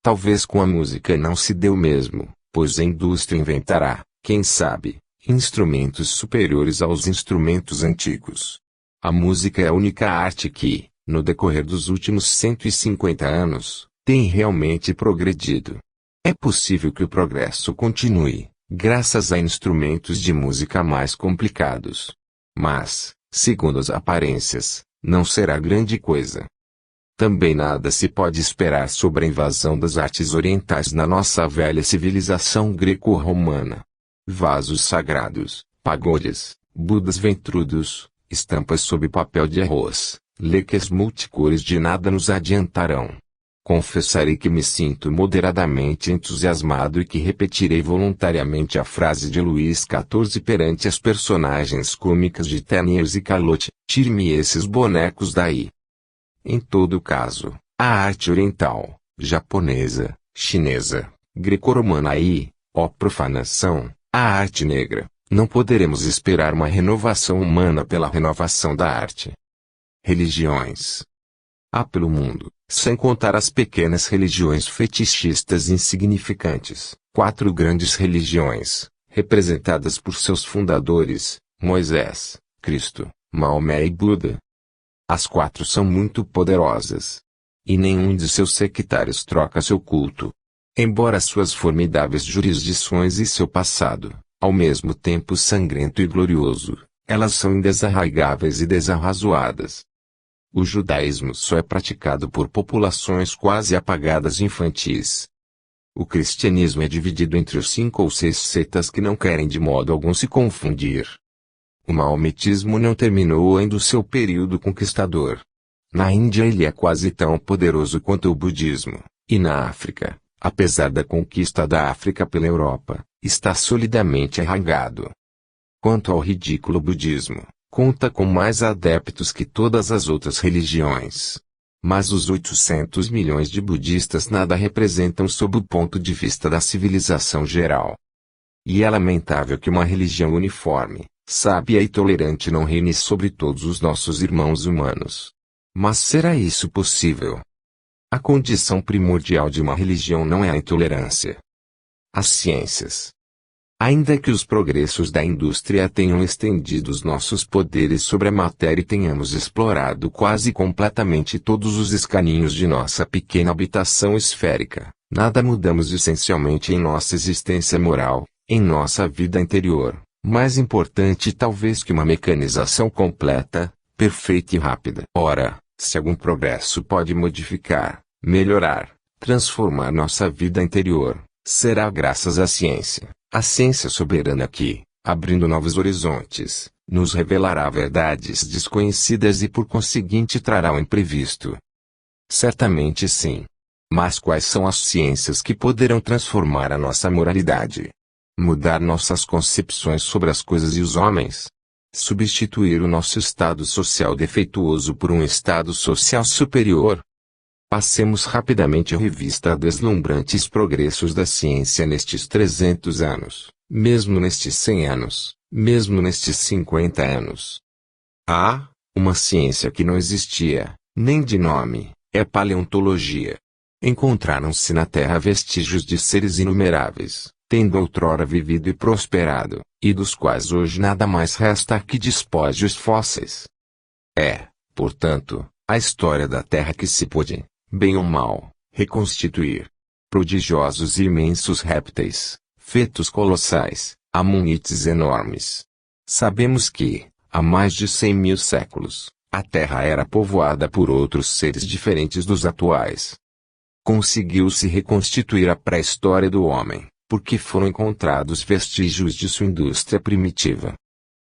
Talvez com a música não se dê o mesmo, pois a indústria inventará, quem sabe, instrumentos superiores aos instrumentos antigos. A música é a única arte que, no decorrer dos últimos 150 anos, tem realmente progredido. É possível que o progresso continue, graças a instrumentos de música mais complicados. Mas, segundo as aparências, não será grande coisa. Também nada se pode esperar sobre a invasão das artes orientais na nossa velha civilização greco-romana. Vasos sagrados, pagodes, budas ventrudos, estampas sob papel de arroz, leques multicores de nada nos adiantarão. Confessarei que me sinto moderadamente entusiasmado e que repetirei voluntariamente a frase de Luís XIV perante as personagens cômicas de Teniers e Calote: tire-me esses bonecos daí. Em todo caso, a arte oriental, japonesa, chinesa, greco-romana e, ó profanação, a arte negra, não poderemos esperar uma renovação humana pela renovação da arte. Religiões. Há pelo mundo, sem contar as pequenas religiões fetichistas insignificantes, 4 grandes religiões, representadas por seus fundadores, Moisés, Cristo, Maomé e Buda. As 4 são muito poderosas. E nenhum de seus sectários troca seu culto. Embora suas formidáveis jurisdições e seu passado, ao mesmo tempo sangrento e glorioso, elas são indesarraigáveis e desarrazoadas. O judaísmo só é praticado por populações quase apagadas infantis. O cristianismo é dividido entre os 5 ou 6 setas que não querem de modo algum se confundir. O maometismo não terminou ainda o seu período conquistador. Na Índia ele é quase tão poderoso quanto o budismo, e na África, apesar da conquista da África pela Europa, está solidamente arraigado. Quanto ao ridículo budismo, conta com mais adeptos que todas as outras religiões. Mas os 800 milhões de budistas nada representam sob o ponto de vista da civilização geral. E é lamentável que uma religião uniforme, sábia e tolerante não reine sobre todos os nossos irmãos humanos. Mas será isso possível? A condição primordial de uma religião não é a intolerância. As ciências. Ainda que os progressos da indústria tenham estendido os nossos poderes sobre a matéria e tenhamos explorado quase completamente todos os escaninhos de nossa pequena habitação esférica, nada mudamos essencialmente em nossa existência moral, em nossa vida interior, mais importante talvez que uma mecanização completa, perfeita e rápida. Ora, se algum progresso pode modificar, melhorar, transformar nossa vida interior, será graças à ciência, a ciência soberana que, abrindo novos horizontes, nos revelará verdades desconhecidas e por conseguinte trará o imprevisto. Certamente sim. Mas quais são as ciências que poderão transformar a nossa moralidade? Mudar nossas concepções sobre as coisas e os homens? Substituir o nosso estado social defeituoso por um estado social superior? Passemos rapidamente a revista a deslumbrantes progressos da ciência nestes 300 anos, mesmo nestes 100 anos, mesmo nestes 50 anos. Há uma ciência que não existia, nem de nome, é a paleontologia. Encontraram-se na Terra vestígios de seres inumeráveis, tendo outrora vivido e prosperado, e dos quais hoje nada mais resta que despojos fósseis. É, portanto, a história da Terra que se pôde, bem ou mal, reconstituir. Prodigiosos e imensos répteis, fetos colossais, amonites enormes. Sabemos que, há mais de 100.000 séculos, a Terra era povoada por outros seres diferentes dos atuais. Conseguiu-se reconstituir a pré-história do homem, porque foram encontrados vestígios de sua indústria primitiva.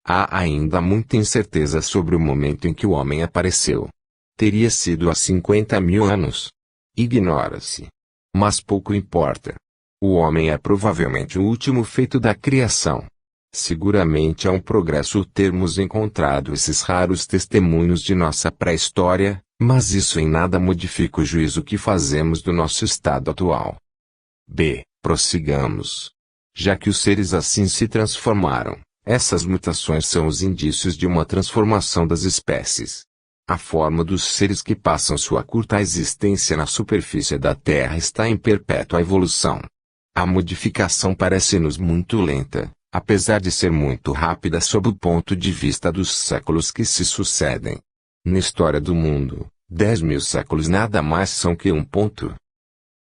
Há ainda muita incerteza sobre o momento em que o homem apareceu. Teria sido há 50.000 anos. Ignora-se. Mas pouco importa. O homem é provavelmente o último feito da criação. Seguramente é um progresso termos encontrado esses raros testemunhos de nossa pré-história, mas isso em nada modifica o juízo que fazemos do nosso estado atual. B. Prossigamos. Já que os seres assim se transformaram, essas mutações são os indícios de uma transformação das espécies. A forma dos seres que passam sua curta existência na superfície da Terra está em perpétua evolução. A modificação parece-nos muito lenta, apesar de ser muito rápida sob o ponto de vista dos séculos que se sucedem. Na história do mundo, 10.000 séculos nada mais são que um ponto.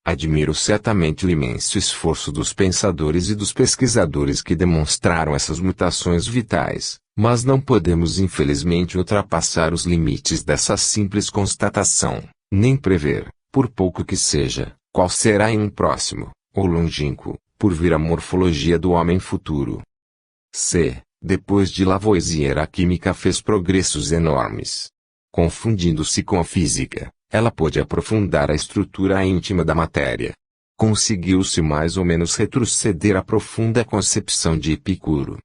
Admiro certamente o imenso esforço dos pensadores e dos pesquisadores que demonstraram essas mutações vitais, mas não podemos infelizmente ultrapassar os limites dessa simples constatação, nem prever, por pouco que seja, qual será em um próximo, ou longínquo, por vir a morfologia do homem futuro. C. Depois de Lavoisier, a química fez progressos enormes. Confundindo-se com a física, ela pôde aprofundar a estrutura íntima da matéria. Conseguiu-se mais ou menos retroceder à profunda concepção de Epicuro.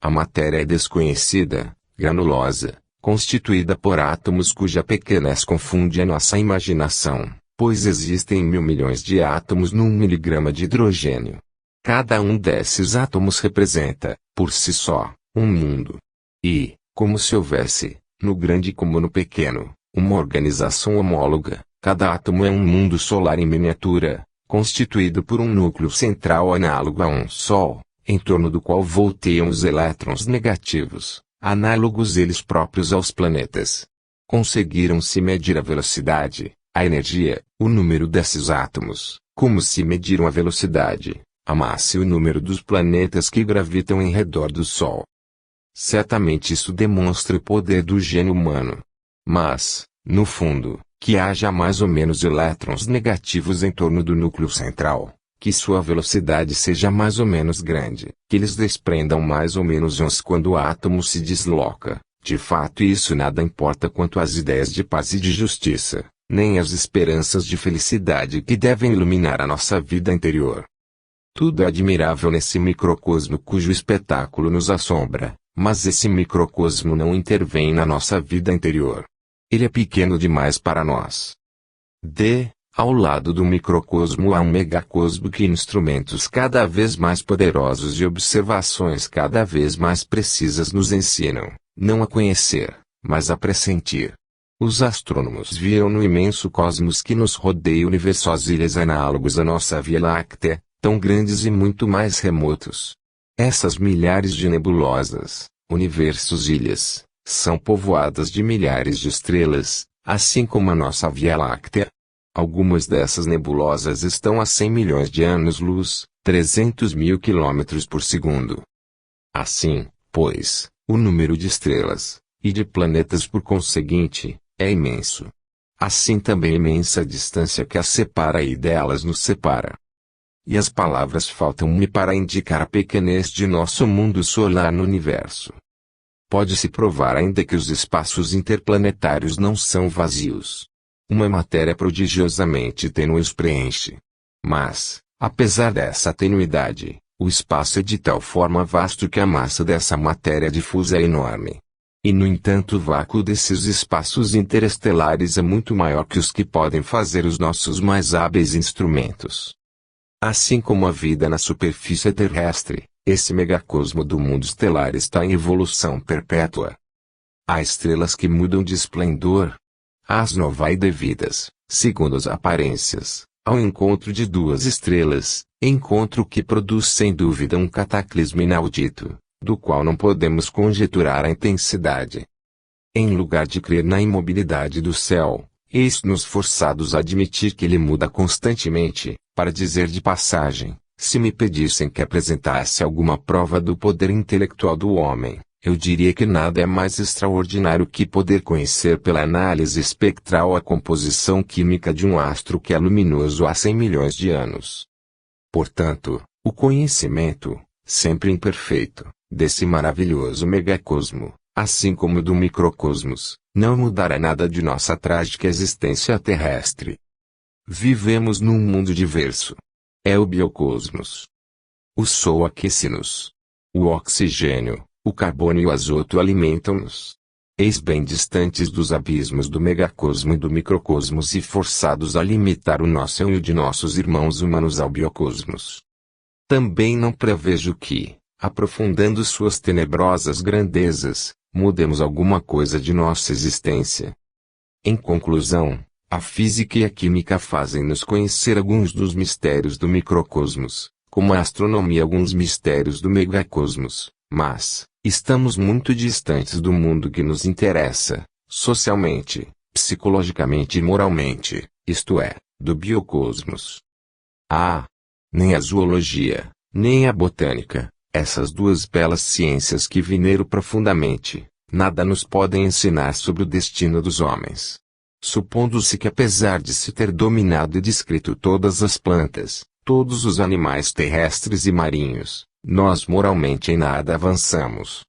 A matéria é desconhecida, granulosa, constituída por átomos cuja pequenez confunde a nossa imaginação, pois existem 1.000 milhões de átomos num miligrama de hidrogênio. Cada um desses átomos representa, por si só, um mundo. E, como se houvesse, no grande como no pequeno, uma organização homóloga, cada átomo é um mundo solar em miniatura, constituído por um núcleo central análogo a um Sol, em torno do qual volteiam os elétrons negativos, análogos eles próprios aos planetas. Conseguiram-se medir a velocidade, a energia, o número desses átomos, como se mediram a velocidade, a massa e o número dos planetas que gravitam em redor do Sol. Certamente isso demonstra o poder do gênio humano. Mas, no fundo, que haja mais ou menos elétrons negativos em torno do núcleo central, que sua velocidade seja mais ou menos grande, que eles desprendam mais ou menos íons quando o átomo se desloca. De fato isso nada importa quanto às ideias de paz e de justiça, nem às esperanças de felicidade que devem iluminar a nossa vida interior. Tudo é admirável nesse microcosmo cujo espetáculo nos assombra, mas esse microcosmo não intervém na nossa vida interior. Ele é pequeno demais para nós. D. Ao lado do microcosmo há um megacosmo que instrumentos cada vez mais poderosos e observações cada vez mais precisas nos ensinam, não a conhecer, mas a pressentir. Os astrônomos viram no imenso cosmos que nos rodeia o universo as ilhas análogos à nossa Via Láctea, tão grandes e muito mais remotos. Essas milhares de nebulosas, universos ilhas, são povoadas de milhares de estrelas, assim como a nossa Via Láctea. Algumas dessas nebulosas estão a 100 milhões de anos-luz, 300.000 km por segundo. Assim, pois, o número de estrelas, e de planetas por conseguinte, é imenso. Assim também imensa a distância que as separa e delas nos separa. E as palavras faltam-me para indicar a pequenez de nosso mundo solar no universo. Pode-se provar ainda que os espaços interplanetários não são vazios. Uma matéria prodigiosamente tênue os preenche. Mas, apesar dessa tenuidade, o espaço é de tal forma vasto que a massa dessa matéria difusa é enorme. E no entanto o vácuo desses espaços interestelares é muito maior que os que podem fazer os nossos mais hábeis instrumentos. Assim como a vida na superfície terrestre, Esse megacosmo do mundo estelar está em evolução perpétua. Há estrelas que mudam de esplendor. As novae devidas, segundo as aparências, ao encontro de duas estrelas, encontro que produz sem dúvida um cataclismo inaudito, do qual não podemos conjeturar a intensidade. Em lugar de crer na imobilidade do céu, eis-nos forçados a admitir que ele muda constantemente. Para dizer de passagem, se me pedissem que apresentasse alguma prova do poder intelectual do homem, eu diria que nada é mais extraordinário que poder conhecer pela análise espectral a composição química de um astro que é luminoso há 100 milhões de anos. Portanto, o conhecimento, sempre imperfeito, desse maravilhoso megacosmo, assim como do microcosmos, não mudará nada de nossa trágica existência terrestre. Vivemos num mundo diverso. É o biocosmos. O sol aquece-nos. O oxigênio, o carbono e o azoto alimentam-nos. Eis bem distantes dos abismos do megacosmo e do microcosmos e forçados a limitar o nosso eu e o de nossos irmãos humanos ao biocosmos. Também não prevejo que, aprofundando suas tenebrosas grandezas, mudemos alguma coisa de nossa existência. Em conclusão, a física e a química fazem-nos conhecer alguns dos mistérios do microcosmos, como a astronomia alguns mistérios do megacosmos, mas estamos muito distantes do mundo que nos interessa, socialmente, psicologicamente e moralmente, isto é, do biocosmos. Nem a zoologia, nem a botânica, essas duas belas ciências que venero profundamente, nada nos podem ensinar sobre o destino dos homens. Supondo-se que apesar de se ter dominado e descrito todas as plantas, todos os animais terrestres e marinhos, nós moralmente em nada avançamos.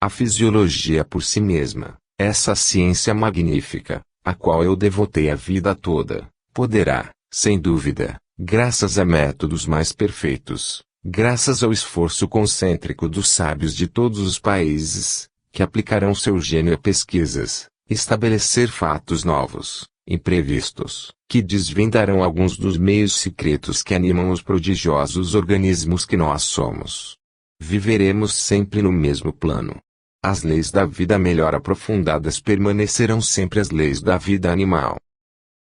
A fisiologia por si mesma, essa ciência magnífica, a qual eu devotei a vida toda, poderá, sem dúvida, graças a métodos mais perfeitos, graças ao esforço concêntrico dos sábios de todos os países, que aplicarão seu gênio a pesquisas, estabelecer fatos novos, imprevistos, que desvendarão alguns dos meios secretos que animam os prodigiosos organismos que nós somos. Viveremos sempre no mesmo plano. As leis da vida melhor aprofundadas permanecerão sempre as leis da vida animal.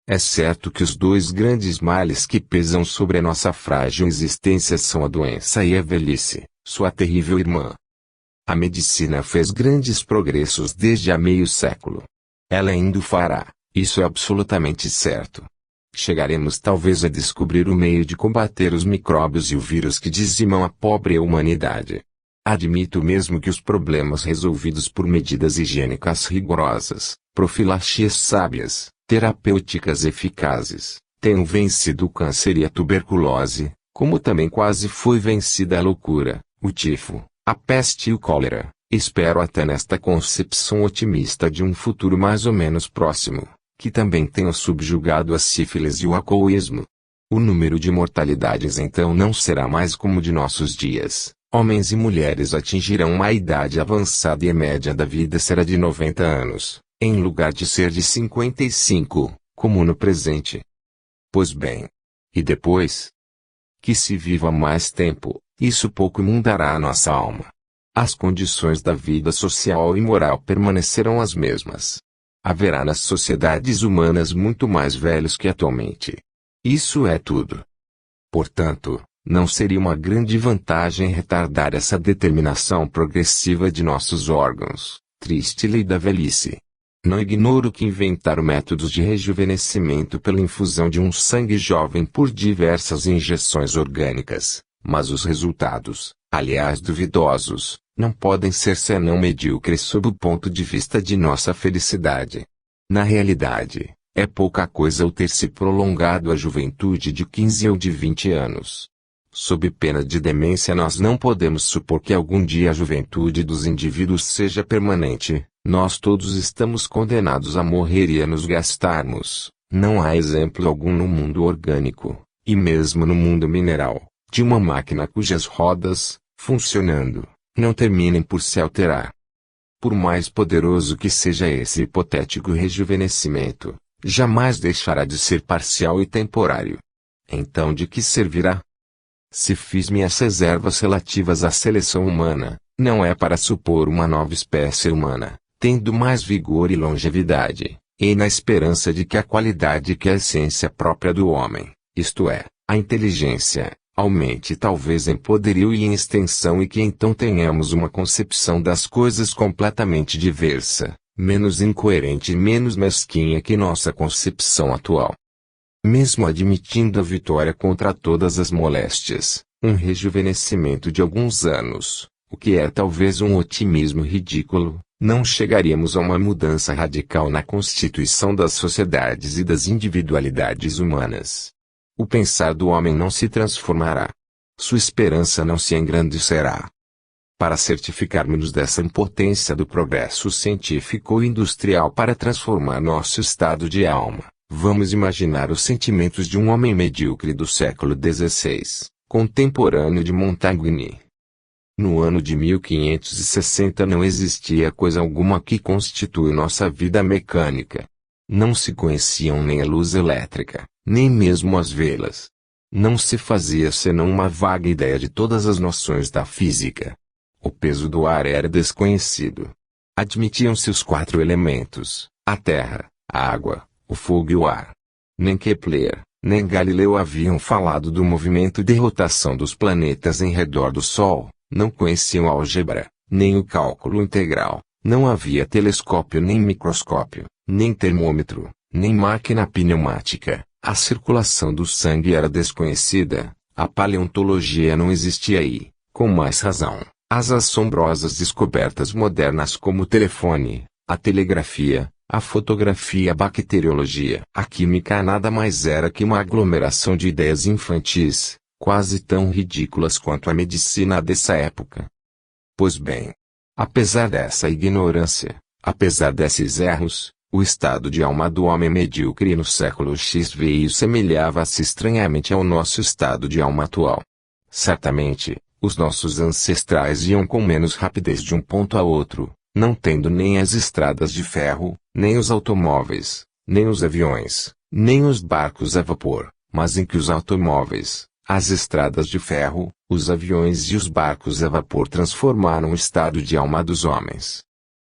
É certo que os dois grandes males que pesam sobre a nossa frágil existência são a doença e a velhice, sua terrível irmã. A medicina fez grandes progressos desde há meio século. Ela ainda o fará, isso é absolutamente certo. Chegaremos talvez a descobrir o meio de combater os micróbios e o vírus que dizimam a pobre humanidade. Admito mesmo que os problemas resolvidos por medidas higiênicas rigorosas, profilaxias sábias, terapêuticas eficazes, tenham vencido o câncer e a tuberculose, como também quase foi vencida a loucura, o tifo, a peste e o cólera. Espero até nesta concepção otimista de um futuro mais ou menos próximo, que também tenha subjugado a sífilis e o alcoolismo. O número de mortalidades então não será mais como o de nossos dias. Homens e mulheres atingirão uma idade avançada e a média da vida será de 90 anos, em lugar de ser de 55, como no presente. Pois bem. E depois? Que se viva mais tempo, isso pouco mudará a nossa alma. As condições da vida social e moral permanecerão as mesmas. Haverá nas sociedades humanas muito mais velhos que atualmente. Isso é tudo. Portanto, não seria uma grande vantagem retardar essa determinação progressiva de nossos órgãos, triste lei da velhice. Não ignoro que inventaram métodos de rejuvenescimento pela infusão de um sangue jovem por diversas injeções orgânicas, mas os resultados, aliás duvidosos, não podem ser senão medíocres sob o ponto de vista de nossa felicidade. Na realidade, é pouca coisa o ter se prolongado a juventude de 15 ou de 20 anos. Sob pena de demência nós não podemos supor que algum dia a juventude dos indivíduos seja permanente, nós todos estamos condenados a morrer e a nos gastarmos, não há exemplo algum no mundo orgânico, e mesmo no mundo mineral, de uma máquina cujas rodas, funcionando, não terminem por se alterar. Por mais poderoso que seja esse hipotético rejuvenescimento, jamais deixará de ser parcial e temporário. Então de que servirá? Se fiz minhas reservas relativas à seleção humana, não é para supor uma nova espécie humana, tendo mais vigor e longevidade, e na esperança de que a qualidade que é a essência própria do homem, isto é, a inteligência, aumente talvez em poderio e em extensão e que então tenhamos uma concepção das coisas completamente diversa, menos incoerente e menos mesquinha que nossa concepção atual. Mesmo admitindo a vitória contra todas as moléstias, um rejuvenescimento de alguns anos, o que é talvez um otimismo ridículo, não chegaríamos a uma mudança radical na constituição das sociedades e das individualidades humanas. O pensar do homem não se transformará. Sua esperança não se engrandecerá. Para certificarmos dessa impotência do progresso científico e industrial para transformar nosso estado de alma, vamos imaginar os sentimentos de um homem medíocre do século XVI, contemporâneo de Montaigne. No ano de 1560 não existia coisa alguma que constitui nossa vida mecânica. Não se conheciam nem a luz elétrica, nem mesmo as velas. Não se fazia senão uma vaga ideia de todas as noções da física. O peso do ar era desconhecido. Admitiam-se os 4 elementos, a terra, a água, o fogo e o ar. Nem Kepler, nem Galileu haviam falado do movimento de rotação dos planetas em redor do Sol, não conheciam a álgebra, nem o cálculo integral, não havia telescópio nem microscópio, nem termômetro, nem máquina pneumática, a circulação do sangue era desconhecida, a paleontologia não existia e, com mais razão, as assombrosas descobertas modernas como o telefone, a telegrafia, a fotografia e a bacteriologia. A química nada mais era que uma aglomeração de ideias infantis, quase tão ridículas quanto a medicina dessa época. Pois bem, apesar dessa ignorância, apesar desses erros, o estado de alma do homem medíocre no século XVI semelhava-se estranhamente ao nosso estado de alma atual. Certamente, os nossos ancestrais iam com menos rapidez de um ponto a outro, não tendo nem as estradas de ferro, nem os automóveis, nem os aviões, nem os barcos a vapor, mas em que os automóveis, as estradas de ferro, os aviões e os barcos a vapor transformaram o estado de alma dos homens.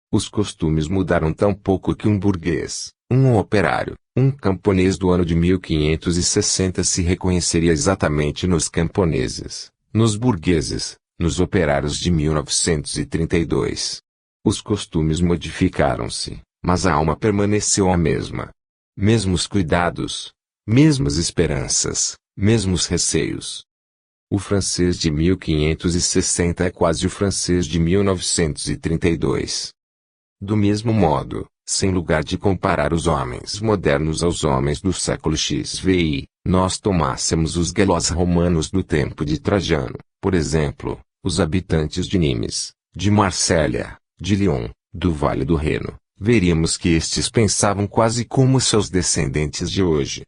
Os costumes mudaram tão pouco que um burguês, um operário, um camponês do ano de 1560 se reconheceria exatamente nos camponeses, nos burgueses, nos operários de 1932. Os costumes modificaram-se, mas a alma permaneceu a mesma. Mesmos cuidados, mesmas esperanças, mesmos receios. O francês de 1560 é quase o francês de 1932. Do mesmo modo, sem lugar de comparar os homens modernos aos homens do século XVI, nós tomássemos os galos romanos do tempo de Trajano, por exemplo, os habitantes de Nimes, de Marsella, de Lyon, do Vale do Reno, veríamos que estes pensavam quase como seus descendentes de hoje.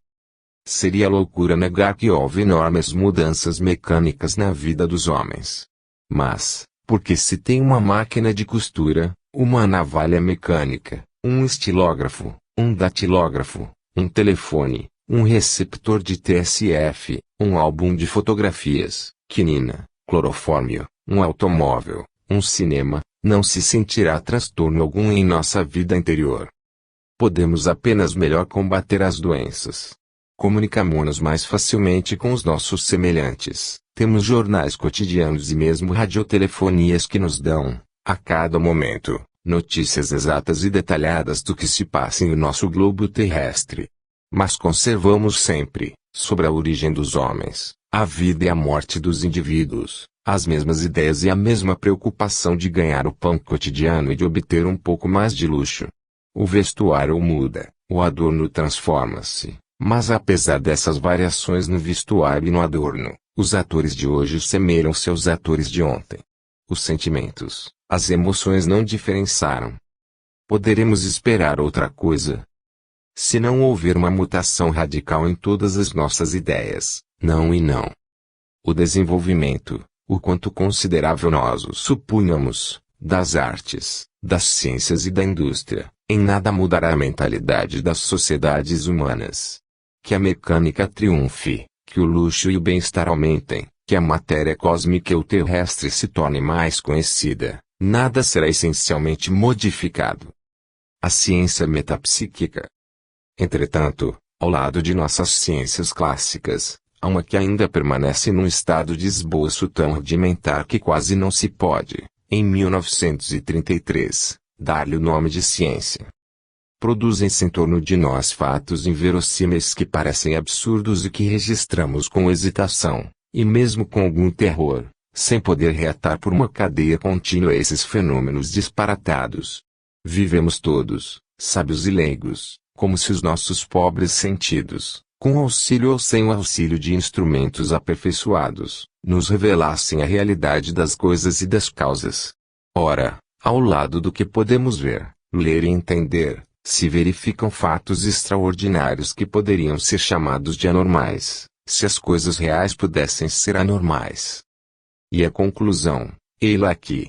Seria loucura negar que houve enormes mudanças mecânicas na vida dos homens. Mas, porque se tem uma máquina de costura, uma navalha mecânica, um estilógrafo, um datilógrafo, um telefone, um receptor de TSF, um álbum de fotografias, quinina, clorofórmio, um automóvel, um cinema, não se sentirá transtorno algum em nossa vida interior. Podemos apenas melhor combater as doenças. Comunicamos-nos mais facilmente com os nossos semelhantes, temos jornais cotidianos e mesmo radiotelefonias que nos dão, a cada momento, notícias exatas e detalhadas do que se passa em nosso globo terrestre. Mas conservamos sempre, sobre a origem dos homens, a vida e a morte dos indivíduos, as mesmas ideias e a mesma preocupação de ganhar o pão cotidiano e de obter um pouco mais de luxo. O vestuário muda, o adorno transforma-se, mas apesar dessas variações no vestuário e no adorno, os atores de hoje semelham-se aos atores de ontem. Os sentimentos, as emoções não diferenciaram. Poderemos esperar outra coisa? Se não houver uma mutação radical em todas as nossas ideias, não e não. O desenvolvimento, o quanto considerável nós o supunhamos, das artes, das ciências e da indústria, em nada mudará a mentalidade das sociedades humanas. Que a mecânica triunfe, que o luxo e o bem-estar aumentem, que a matéria cósmica ou terrestre se torne mais conhecida, nada será essencialmente modificado. A ciência metapsíquica. Entretanto, ao lado de nossas ciências clássicas, há uma que ainda permanece num estado de esboço tão rudimentar que quase não se pode, em 1933, dar-lhe o nome de ciência. Produzem-se em torno de nós fatos inverossímeis que parecem absurdos e que registramos com hesitação, e mesmo com algum terror, sem poder reatar por uma cadeia contínua esses fenômenos disparatados. Vivemos todos, sábios e leigos, como se os nossos pobres sentidos, com auxílio ou sem o auxílio de instrumentos aperfeiçoados, nos revelassem a realidade das coisas e das causas. Ora, ao lado do que podemos ver, ler e entender, se verificam fatos extraordinários que poderiam ser chamados de anormais, se as coisas reais pudessem ser anormais. E a conclusão, ei-la aqui,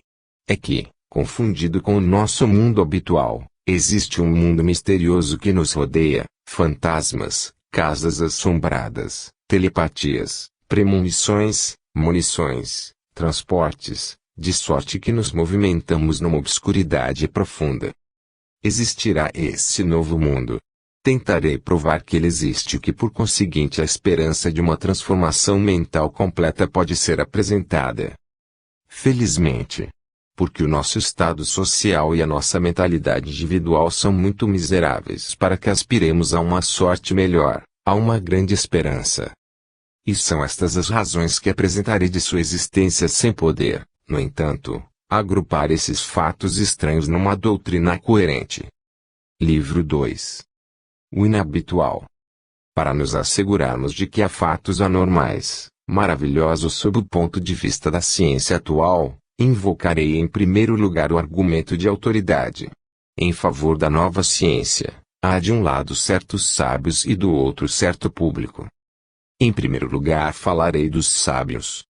é que, confundido com o nosso mundo habitual, existe um mundo misterioso que nos rodeia, fantasmas, casas assombradas, telepatias, premonições, munições, transportes, de sorte que nos movimentamos numa obscuridade profunda. Existirá esse novo mundo. Tentarei provar que ele existe e que por conseguinte a esperança de uma transformação mental completa pode ser apresentada. Felizmente. Porque o nosso estado social e a nossa mentalidade individual são muito miseráveis para que aspiremos a uma sorte melhor, a uma grande esperança. E são estas as razões que apresentarei de sua existência sem poder, no entanto, agrupar esses fatos estranhos numa doutrina coerente. Livro 2. O inabitual. Para nos assegurarmos de que há fatos anormais, maravilhosos sob o ponto de vista da ciência atual, invocarei em primeiro lugar o argumento de autoridade. Em favor da nova ciência, há de um lado certos sábios e do outro certo público. Em primeiro lugar falarei dos sábios.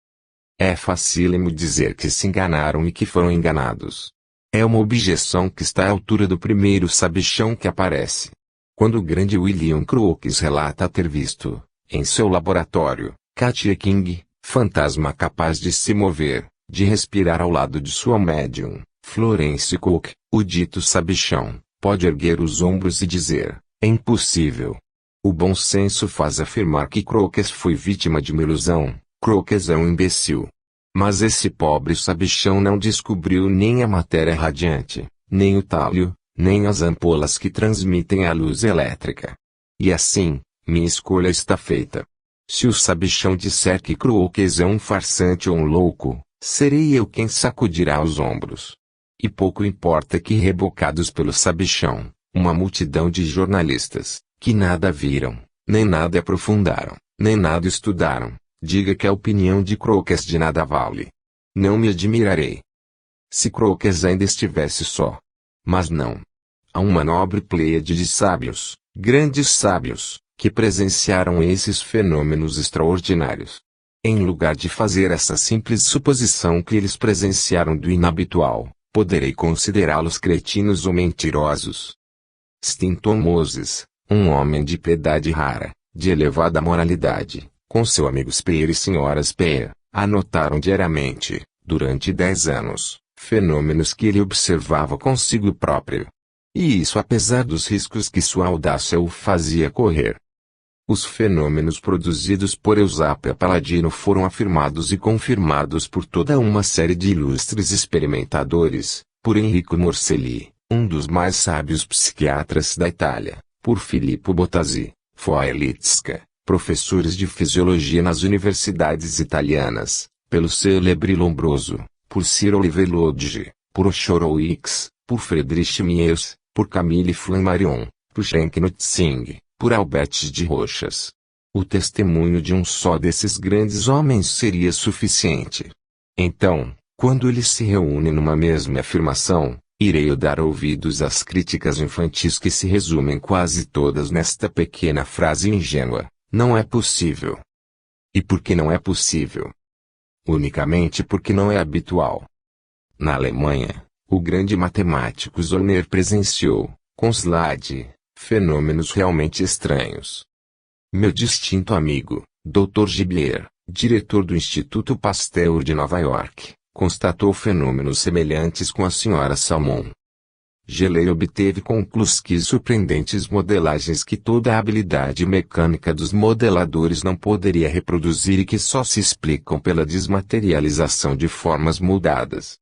É facílimo dizer que se enganaram e que foram enganados. É uma objeção que está à altura do primeiro sabichão que aparece. Quando o grande William Crookes relata ter visto, em seu laboratório, Katia King, fantasma capaz de se mover, de respirar ao lado de sua médium, Florence Cook, o dito sabichão, pode erguer os ombros e dizer, é impossível. O bom senso faz afirmar que Crookes foi vítima de uma ilusão. Crookes é um imbecil. Mas esse pobre sabichão não descobriu nem a matéria radiante, nem o talho, nem as ampolas que transmitem a luz elétrica. E assim, minha escolha está feita. Se o sabichão disser que Crookes é um farsante ou um louco, serei eu quem sacudirá os ombros. E pouco importa que, rebocados pelo sabichão, uma multidão de jornalistas, que nada viram, nem nada aprofundaram, nem nada estudaram, diga que a opinião de Crookes de nada vale. Não me admirarei. Se Crookes ainda estivesse só. Mas não. Há uma nobre pleiade de sábios, grandes sábios, que presenciaram esses fenômenos extraordinários. Em lugar de fazer essa simples suposição que eles presenciaram do inabitual, poderei considerá-los cretinos ou mentirosos. Stinton Moses, um homem de piedade rara, de elevada moralidade, com seu amigo Speer e Sra. Speer, anotaram diariamente, durante 10 anos, fenômenos que ele observava consigo próprio. E isso apesar dos riscos que sua audácia o fazia correr. Os fenômenos produzidos por Eusapia Paladino foram afirmados e confirmados por toda uma série de ilustres experimentadores, por Enrico Morselli, um dos mais sábios psiquiatras da Itália, por Filippo Bottazzi, Foelitska, professores de fisiologia nas universidades italianas, pelo célebre Lombroso, por Sir Oliver Lodge, por Ochorowicz, por Friedrich Mies, por Camille Flammarion, por Schenknut Singh, por Albert de Rochas. O testemunho de um só desses grandes homens seria suficiente. Então, quando eles se reúnem numa mesma afirmação, irei eu dar ouvidos às críticas infantis que se resumem quase todas nesta pequena frase ingênua: não é possível. E por que não é possível? Unicamente porque não é habitual. Na Alemanha, o grande matemático Zollner presenciou, com Slade, fenômenos realmente estranhos. Meu distinto amigo, Dr. Gibier, diretor do Instituto Pasteur de Nova York, constatou fenômenos semelhantes com a Sra. Salmon. Gelei obteve com Kluski surpreendentes modelagens que toda a habilidade mecânica dos modeladores não poderia reproduzir e que só se explicam pela desmaterialização de formas moldadas.